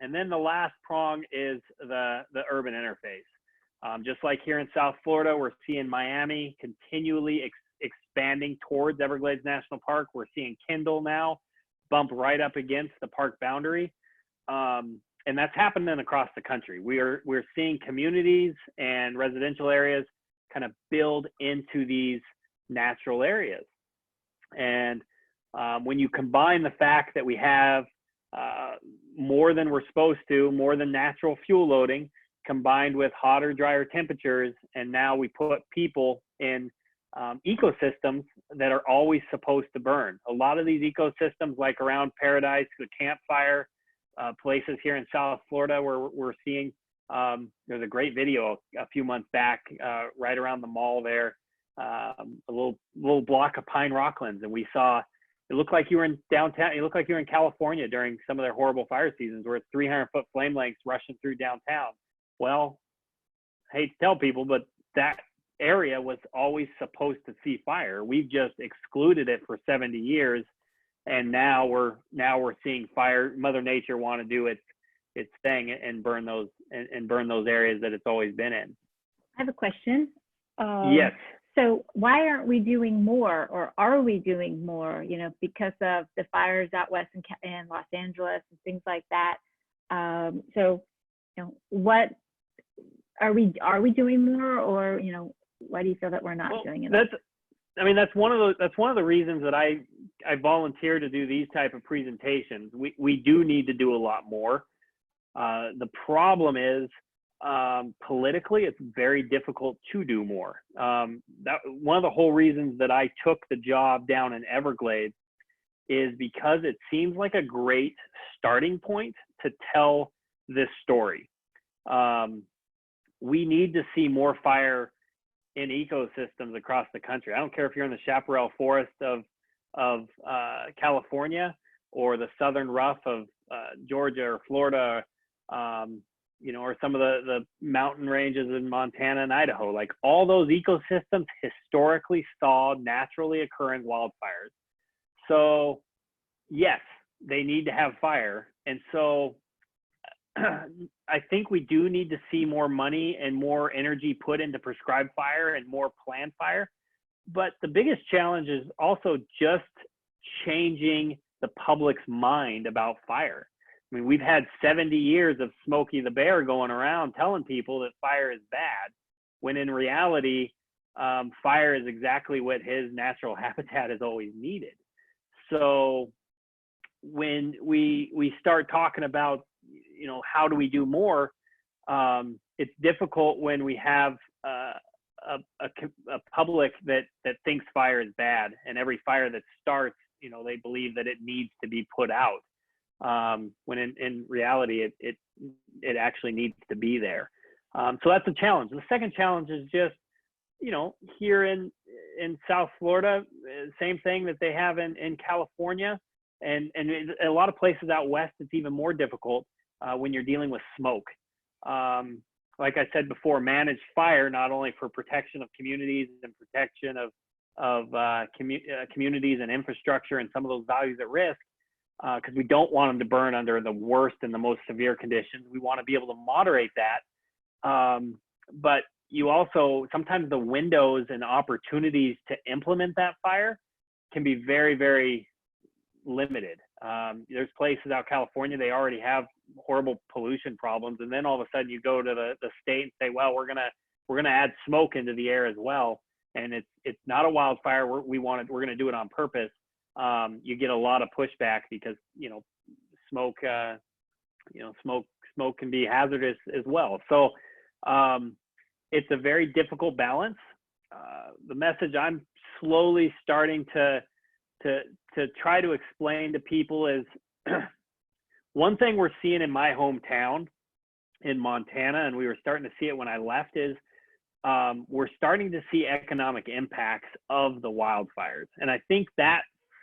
And then the last prong is the urban interface. Just like here in South Florida, we're seeing Miami continually expanding towards Everglades National Park. We're seeing Kendall now bump right up against the park boundary. And that's happening across the country. We're seeing communities and residential areas kind of build into these natural areas. And when you combine the fact that we have more than we're supposed to, more than natural fuel loading, combined with hotter, drier temperatures, and now we put people in ecosystems that are always supposed to burn. A lot of these ecosystems, like around Paradise, the campfire, places here in South Florida where we're seeing, there's a great video a few months back, right around the mall there, a little block of pine rocklands, and we saw, it looked like you were in downtown, it looked like you were in California during some of their horrible fire seasons where it's 300-foot flame lengths rushing through downtown. Well, I hate to tell people, but that area was always supposed to see fire. We've just excluded it for 70 years. And now we're seeing fire. Mother Nature want to do its thing and burn those areas that it's always been in. I have a question. Yes. So why aren't we doing more, or are we doing more? You know, because of the fires out west in Los Angeles and things like that. So, you know, what are we doing more, or you know, why do you feel that we're not doing it? That's one of the reasons that I volunteer to do these type of presentations. We do need to do a lot more. The problem is, politically, it's very difficult to do more. That one of the whole reasons that I took the job down in Everglades is because it seems like a great starting point to tell this story. We need to see more fire in ecosystems across the country. I don't care if you're in the chaparral forest of California or the southern rough of Georgia or Florida, you know, or some of the mountain ranges in Montana and Idaho. Like, all those ecosystems historically saw naturally occurring wildfires. So yes, they need to have fire. And so I think we do need to see more money and more energy put into prescribed fire and more planned fire. But the biggest challenge is also just changing the public's mind about fire. I mean, we've had 70 years of Smokey the Bear going around telling people that fire is bad, when in reality, fire is exactly what his natural habitat has always needed. So when we start talking about, you know, how do we do more? It's difficult when we have a public that thinks fire is bad, and every fire that starts, you know, they believe that it needs to be put out, when in reality it actually needs to be there. So that's a challenge. The second challenge is just, you know, here in South Florida, same thing that they have in California, and a lot of places out west, it's even more difficult when you're dealing with smoke. Like I said before, managed fire, not only for protection of communities and protection communities and infrastructure and some of those values at risk, because we don't want them to burn under the worst and the most severe conditions. We want to be able to moderate that. But you also, sometimes the windows and opportunities to implement that fire can be very, very limited. There's places out California, they already have horrible pollution problems. And then all of a sudden you go to the state and say, well, we're gonna add smoke into the air as well. And it's not a wildfire. We're going to do it on purpose. You get a lot of pushback because, smoke can be hazardous as well. So it's a very difficult balance. The message I'm slowly starting to try to explain to people is one thing we're seeing in my hometown in Montana, and we were starting to see it when I left, is we're starting to see economic impacts of the wildfires. And I think that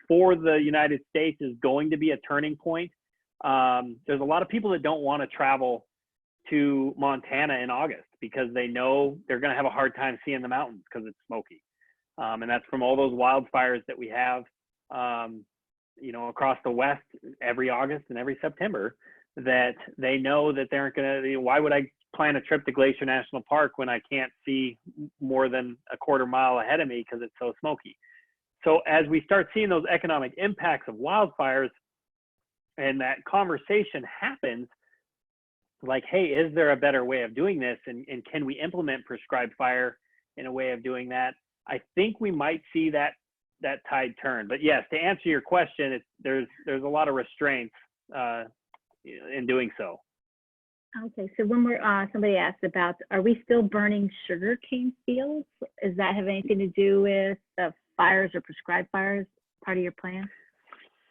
for the United States is going to be a turning point. There's a lot of people that don't want to travel to Montana in August because they know they're going to have a hard time seeing the mountains because it's smoky. And that's from all those wildfires that we have, across the West every August and every September, that they know that they aren't going to, why would I plan a trip to Glacier National Park when I can't see more than a quarter mile ahead of me because it's so smoky? So as we start seeing those economic impacts of wildfires and that conversation happens, like, hey, is there a better way of doing this? And can we implement prescribed fire in a way of doing that? I think we might see that tide turn. But yes, to answer your question, there's a lot of restraints in doing so. Okay, so when somebody asked about, are we still burning sugarcane fields? Does that have anything to do with the fires or prescribed fires part of your plan?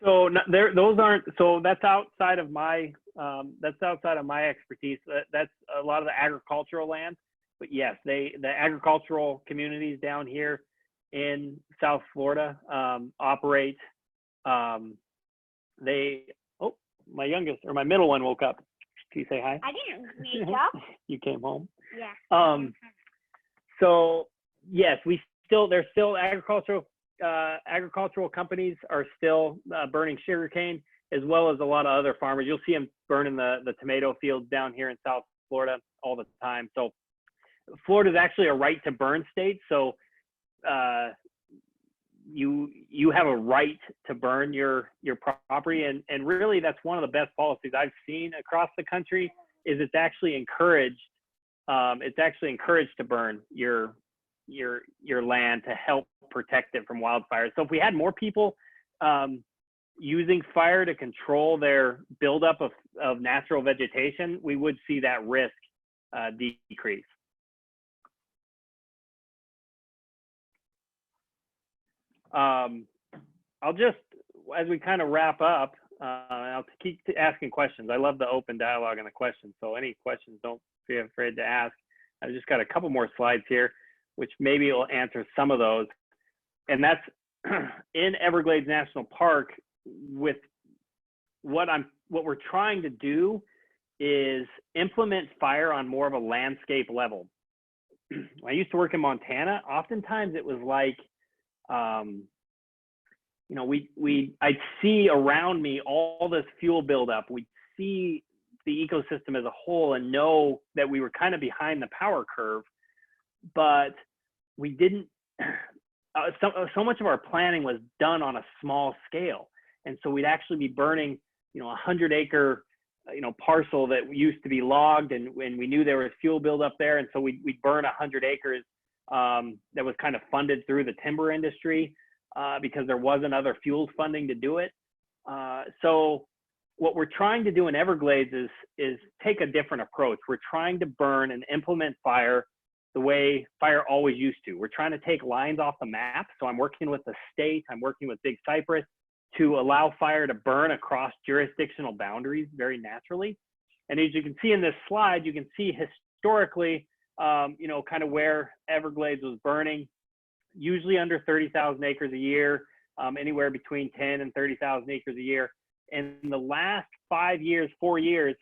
So those aren't. So that's outside of my expertise. That's a lot of the agricultural land. But yes, the agricultural communities down here in South Florida operate. My middle one woke up. Can you say hi? I didn't wake up. You came home. Yeah. So yes, there's still agricultural companies are still burning sugarcane, as well as a lot of other farmers. You'll see them burning the tomato fields down here in South Florida all the time. So Florida is actually a right to burn state. So you have a right to burn your property, and really that's one of the best policies I've seen across the country. Is it's actually encouraged to burn your land to help protect it from wildfires. So if we had more people using fire to control their buildup of natural vegetation, we would see that risk decrease. I'll just, as we kind of wrap up, I'll keep asking questions. I love the open dialogue and the questions. So any questions, don't be afraid to ask. I've just got a couple more slides here, which maybe will answer some of those. And that's in Everglades National Park. With what we're trying to do is implement fire on more of a landscape level. When I used to work in Montana, oftentimes it was like, I'd see around me all this fuel buildup. We'd see the ecosystem as a whole and know that we were kind of behind the power curve, but we didn't, so much of our planning was done on a small scale. And so we'd actually be burning, 100-acre, parcel that used to be logged, and when we knew there was fuel buildup there. And so we'd burn 100 acres that was kind of funded through the timber industry because there wasn't other fuels funding to do it. So what we're trying to do in Everglades is take a different approach. We're trying to burn and implement fire the way fire always used to. We're trying to take lines off the map. So I'm working with the state, I'm working with Big Cypress to allow fire to burn across jurisdictional boundaries very naturally. And as you can see in this slide, you can see historically, kind of where Everglades was burning, usually under 30,000 acres a year, anywhere between 10 and 30,000 acres a year. In the last 4 years,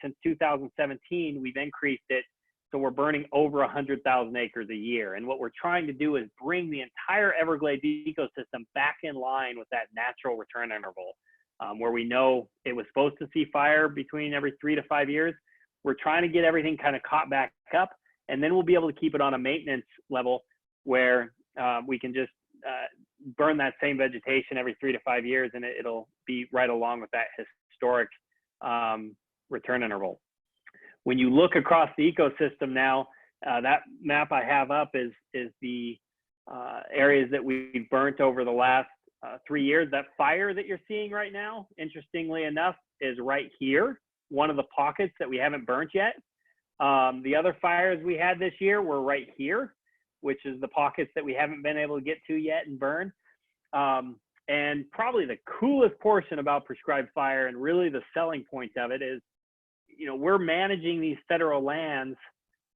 since 2017, we've increased it So we're burning over 100,000 acres a year. And what we're trying to do is bring the entire Everglades ecosystem back in line with that natural return interval, where we know it was supposed to see fire between every 3 to 5 years. We're trying to get everything kind of caught back up, and then we'll be able to keep it on a maintenance level where we can just burn that same vegetation every 3 to 5 years, and it'll be right along with that historic return interval. When you look across the ecosystem now, that map I have up is the areas that we've burnt over the last 3 years. That fire that you're seeing right now, interestingly enough, is right here, one of the pockets that we haven't burnt yet. The other fires we had this year were right here, which is the pockets that we haven't been able to get to yet and burn. And probably the coolest portion about prescribed fire, and really the selling point of it, is, you know, we're managing these federal lands,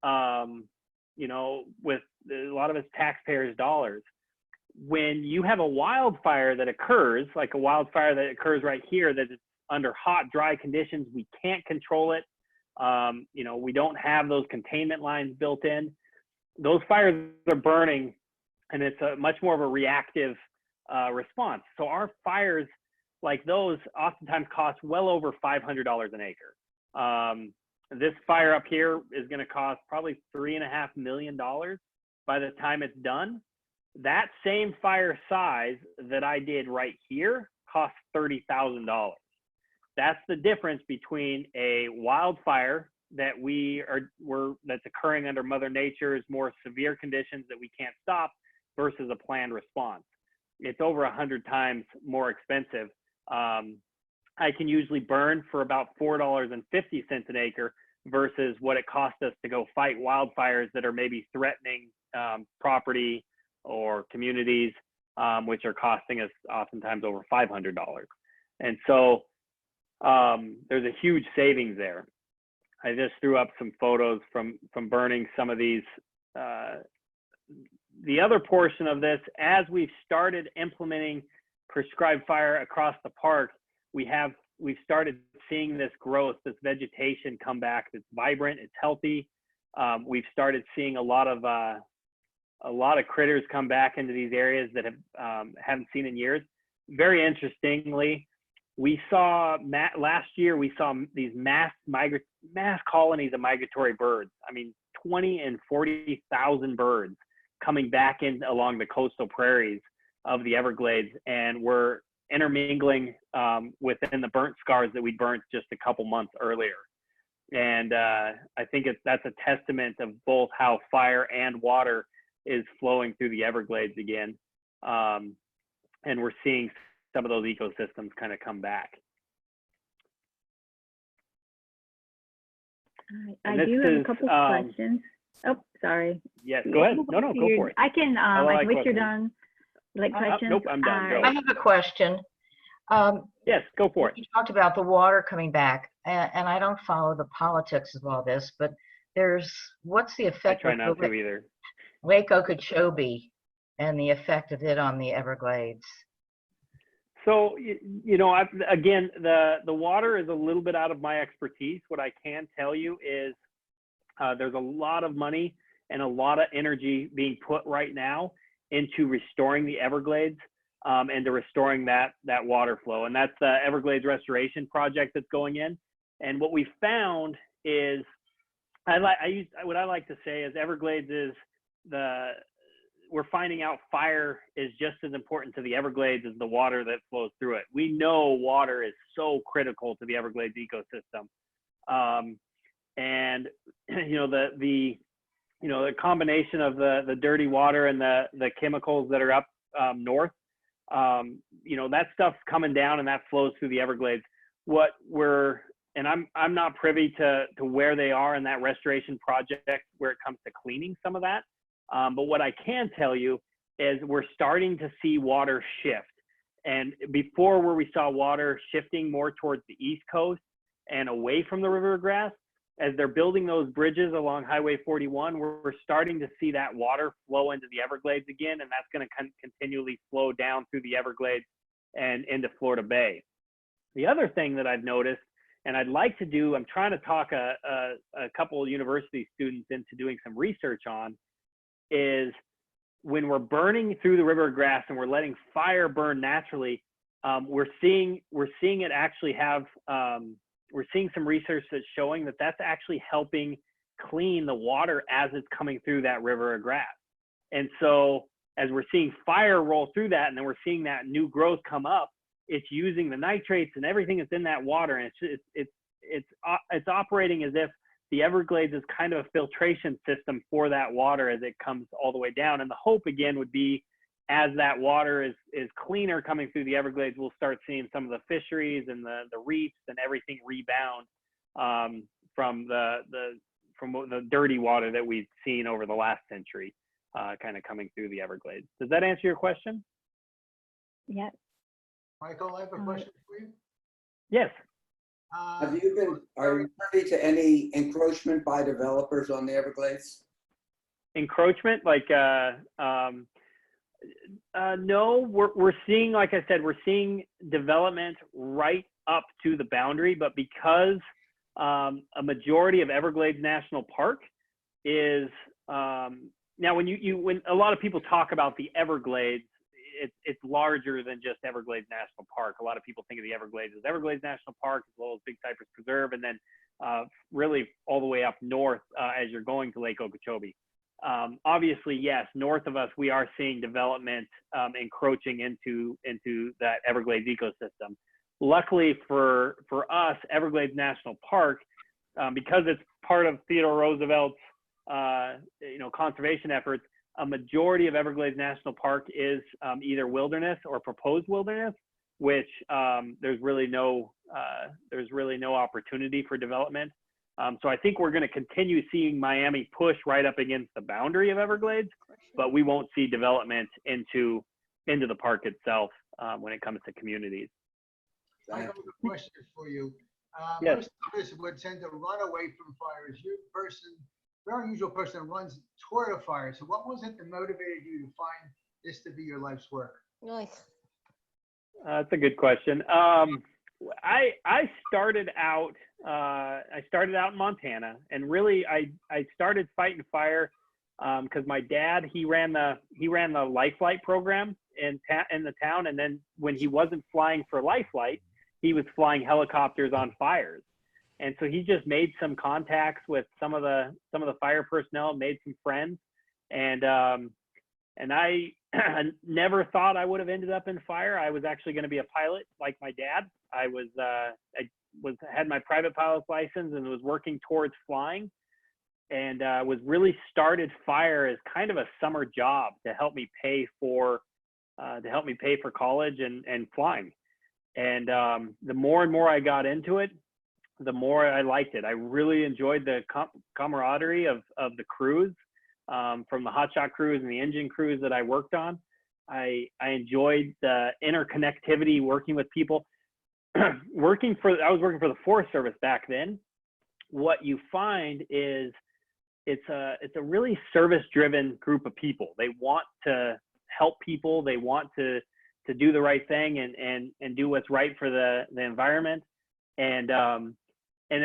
you know, with a lot of it's taxpayers' dollars. When you have a wildfire that occurs, like a wildfire that occurs right here, that is under hot, dry conditions, we can't control it. You know, we don't have those containment lines built in. Those fires are burning, and it's a much more of a reactive response. So our fires like those oftentimes cost well over $500 an acre. This fire up here is going to cost probably $3.5 million by the time it's done. That same fire size that I did right here costs $30,000. That's the difference between a wildfire that that's occurring under Mother Nature's more severe conditions that we can't stop versus a planned response. It's over 100 times more expensive. I can usually burn for about $4.50 an acre versus what it costs us to go fight wildfires that are maybe threatening property or communities, which are costing us oftentimes over $500. And so there's a huge savings there. I just threw up some photos from burning some of these. The other portion of this, as we've started implementing prescribed fire across the park, we've started seeing this growth, this vegetation come back. It's vibrant, it's healthy. We've started seeing a lot of critters come back into these areas that haven't seen in years. Very interestingly, we saw last year, we saw these mass colonies of migratory birds. I mean, 20 and 40,000 birds coming back in along the coastal prairies of the Everglades, and we're intermingling within the burnt scars that we burnt just a couple months earlier. And I think that's a testament of both how fire and water is flowing through the Everglades again. And we're seeing some of those ecosystems kind of come back. All right. I do have a couple questions. Oh, sorry. Yes, go ahead. No, go for it. I can, wait, you're done. Like questions? Nope, I'm done. Go. I have a question. Yes, go for it. You talked about the water coming back, and I don't follow the politics of all this, but what's the effect I try not to either. Lake Okeechobee and the effect of it on the Everglades? So, you know, again, the water is a little bit out of my expertise. What I can tell you is there's a lot of money and a lot of energy being put right now into restoring the Everglades and to restoring that water flow. And that's the Everglades Restoration Project that's going in. And what we found is, what I like to say is Everglades is we're finding out fire is just as important to the Everglades as the water that flows through it. We know water is so critical to the Everglades ecosystem. And you know, the combination of the dirty water and the chemicals that are up north, you know, that stuff's coming down and that flows through the Everglades. And I'm not privy to where they are in that restoration project where it comes to cleaning some of that. But what I can tell you is we're starting to see water shift. And before, where we saw water shifting more towards the East Coast and away from the river grass, as they're building those bridges along Highway 41, we're starting to see that water flow into the Everglades again, and that's going to continually flow down through the Everglades and into Florida Bay. The other thing that I've noticed And I'd like to do, I'm trying to talk a couple of university students into doing some research on, is when we're burning through the river grass and we're letting fire burn naturally, we're seeing it actually have, we're seeing some research that's showing that that's actually helping clean the water as it's coming through that river of grass. And so as we're seeing fire roll through that, and then we're seeing that new growth come up, it's using the nitrates and everything that's in that water, and it's operating as if the Everglades is kind of a filtration system for that water as it comes all the way down. And the hope again would be, as that water is cleaner coming through the Everglades, we'll start seeing some of the fisheries and the reefs and everything rebound from the dirty water that we've seen over the last century, kind of coming through the Everglades. Does that answer your question? Yeah. Michael, I have a question for you. Yes. Uh, Are you privy to any encroachment by developers on the Everglades? Encroachment, like no, we're seeing, like I said, we're seeing development right up to the boundary, but because a majority of Everglades National Park is now when a lot of people talk about the Everglades, it's larger than just Everglades National Park. A lot of people think of the Everglades as Everglades National Park, as well as Big Cypress Preserve, and then really all the way up north as you're going to Lake Okeechobee. Obviously, yes, north of us, we are seeing development encroaching into that Everglades ecosystem. Luckily for us, Everglades National Park, because it's part of Theodore Roosevelt's conservation efforts, a majority of Everglades National Park is either wilderness or proposed wilderness, which there's really no opportunity for development. So I think we're going to continue seeing Miami push right up against the boundary of Everglades, but we won't see development into the park itself when it comes to communities. Michael, the question is for you. Yes. Most of us would tend to run away from fires. You're a person, very unusual person that runs toward a fire. So what was it that motivated you to find this to be your life's work? That's a good question. I started out in Montana, and really I started fighting fire because my dad, he ran the Life Flight program in the town, and then when he wasn't flying for Life Flight, he was flying helicopters on fires. And so he just made some contacts with some of the fire personnel, made some friends, and I never thought I would have ended up in fire. I was actually going to be a pilot like my dad. I had my private pilot's license and was working towards flying, and was really started fire as kind of a summer job to help me pay for college and flying. And the more and more I got into it, the more I liked it. I really enjoyed the camaraderie of the crews, from the hotshot crews and the engine crews that I worked on. I enjoyed the interconnectivity, working with people. I was working for the Forest Service back then. What you find is it's a really service-driven group of people. They want to help people. They want to do the right thing and do what's right for the environment. And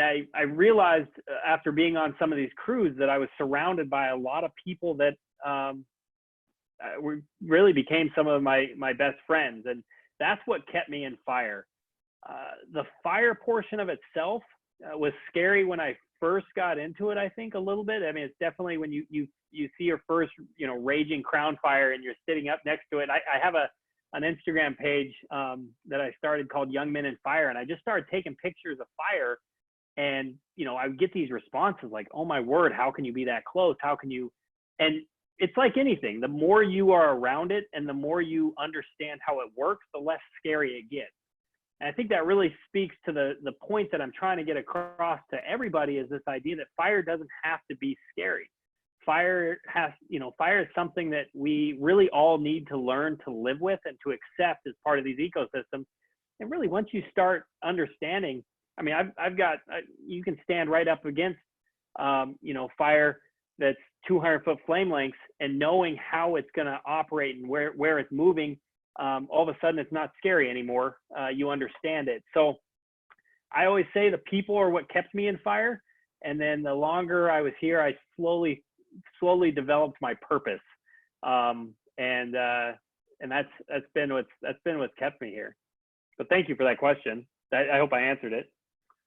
I realized after being on some of these crews that I was surrounded by a lot of people that really became some of my best friends. And that's what kept me in fire. The fire portion of itself was scary when I first got into it, I think, a little bit. I mean, it's definitely when you see your first, raging crown fire and you're sitting up next to it. I have an Instagram page that I started called Young Men in Fire, and I just started taking pictures of fire. And, I would get these responses like, oh my word, how can you be that close? How can you? And it's like anything, the more you are around it and the more you understand how it works, the less scary it gets. And I think that really speaks to the point that I'm trying to get across to everybody, is this idea that fire doesn't have to be scary. Fire is something that we really all need to learn to live with and to accept as part of these ecosystems. And really, once you start understanding, I mean, you can stand right up against, fire that's 200-foot flame lengths, and knowing how it's going to operate and where it's moving, all of a sudden it's not scary anymore. You understand it. So I always say the people are what kept me in fire. And then the longer I was here, I slowly developed my purpose. And that's been what's kept me here. But thank you for that question. I hope I answered it.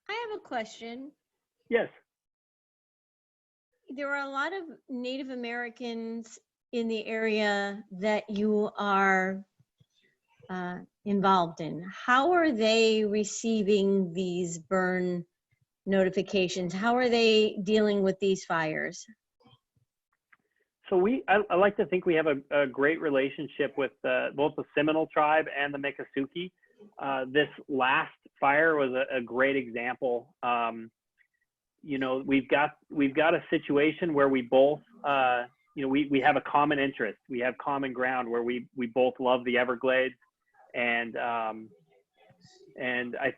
I have a question. Yes. There are a lot of Native Americans in the area that you are involved in. How are they receiving these burn notifications? How are they dealing with these fires? So I like to think we have a great relationship with both the Seminole tribe and the Miccosukee. This last fire was a great example. You know, we've got a situation where we both, you know, we have a common interest. We have common ground where we both love the Everglades, and I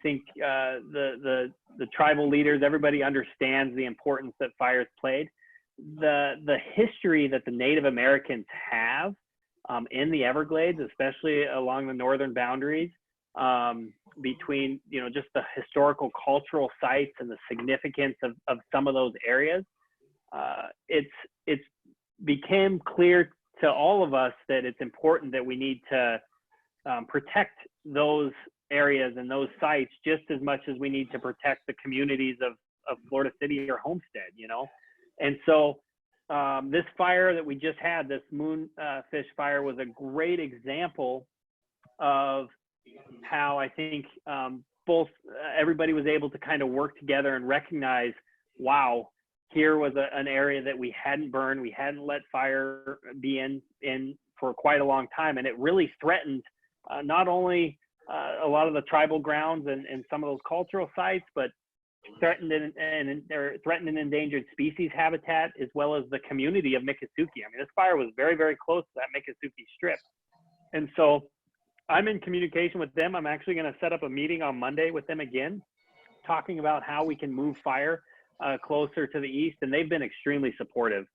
think the tribal leaders, everybody understands the importance that fires played. The history that the Native Americans have in the Everglades, especially along the northern boundaries, between, you know, just the historical cultural sites and the significance of some of those areas, it's became clear to all of us that it's important that we need to protect those areas and those sites just as much as we need to protect the communities of Florida City or Homestead, you know. And so this fire that we just had, this moonfish fire, was a great example of how I think both everybody was able to kind of work together and recognize, wow, here was an area that we hadn't burned, we hadn't let fire be in for quite a long time, and it really threatened not only a lot of the tribal grounds and some of those cultural sites, but threatened and endangered species habitat, as well as the community of Miccosukee. I mean, this fire was very, very close to that Miccosukee strip. And so I'm in communication with them. I'm actually going to set up a meeting on Monday with them again, talking about how we can move fire closer to the east. And they've been extremely supportive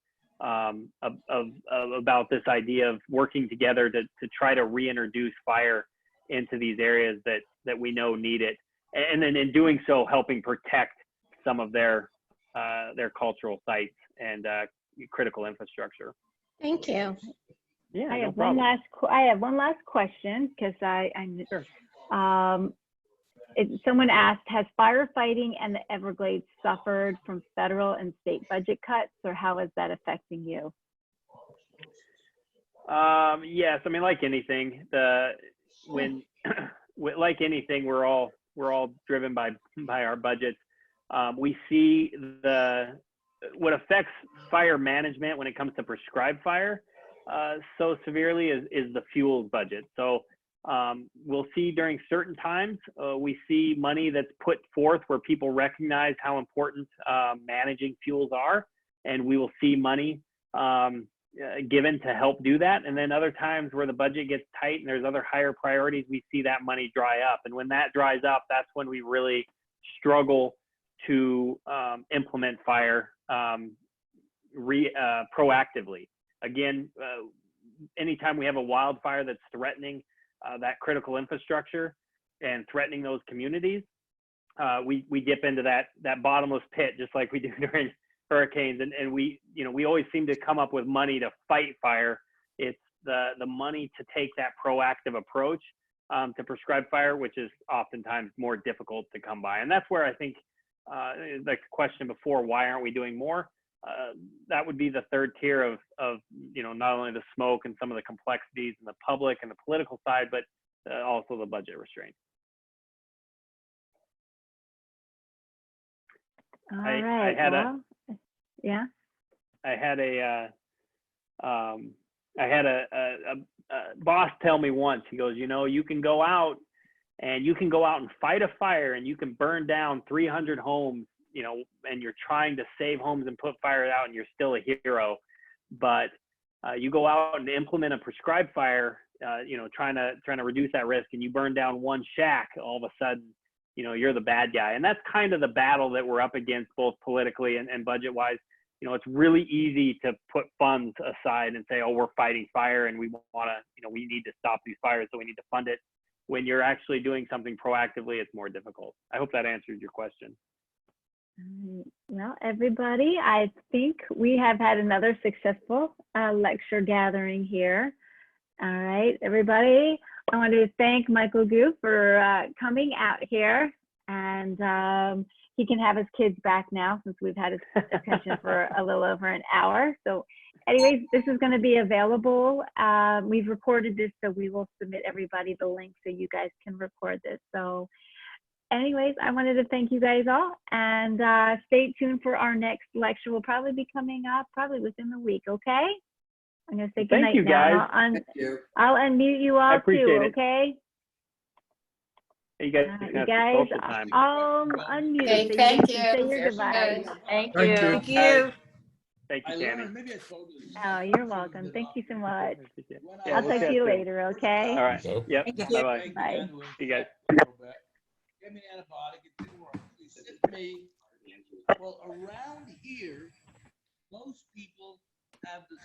about this idea of working together to try to reintroduce fire into these areas that we know need it. And then in doing so, helping protect some of their cultural sites and critical infrastructure. Thank you. Yeah, I no have problem. I have one last question, because Sure. someone asked, has firefighting and the Everglades suffered from federal and state budget cuts, or how is that affecting you? Yes, I mean, like anything, like anything, we're all driven by our budgets. We see what affects fire management when it comes to prescribed fire so severely is the fuels budget. So we'll see during certain times, we see money that's put forth where people recognize how important managing fuels are, and we will see money given to help do that. And then other times where the budget gets tight and there's other higher priorities, we see that money dry up. And when that dries up, that's when we really struggle to implement fire proactively. Again, anytime we have a wildfire that's threatening that critical infrastructure and threatening those communities, we dip into that bottomless pit, just like we do during hurricanes, and we always seem to come up with money to fight fire. It's the money to take that proactive approach to prescribe fire, which is oftentimes more difficult to come by. And that's where I think the question before, why aren't we doing more? That would be the third tier of not only the smoke and some of the complexities in the public and the political side, but also the budget restraints. All right. Yeah. I had a boss tell me once, he goes, you can go out and fight a fire and you can burn down 300 homes, and you're trying to save homes and put fires out and you're still a hero. But you go out and implement a prescribed fire, trying to reduce that risk, and you burn down one shack, all of a sudden, you're the bad guy. And that's kind of the battle that we're up against, both politically and budget wise. It's really easy to put funds aside and say, oh, we're fighting fire and we want to, we need to stop these fires, so we need to fund it. when you're actually doing something proactively, it's more difficult. I hope that answered your question. Well, everybody, I think we have had another successful lecture gathering here. All right, everybody, I want to thank Michael Gu for coming out here, and he can have his kids back now since we've had his attention for a little over an hour. So anyways, this is going to be available. We've recorded this, so we will submit everybody the link so you guys can record this. So anyways, I wanted to thank you guys all, and stay tuned for our next lecture. Will probably be coming up probably within the week, okay? I'm going to say good Thank night you, now. guys. Thank you. I'll unmute you all appreciate too, it. okay? You guys You can have some guys, social time. I'll unmute Okay, so thank you can say you. your device. Thank Thank you. you. Thank you. Thank you, Tammy. Oh, you're welcome. Thank you so much. Yeah, I'll we'll talk chat to you soon. later, okay? All right. Yep. Thank you. Bye-bye. Bye. See you guys. Give me an antibiotic, it didn't work. He said to me, well, around here, most people have the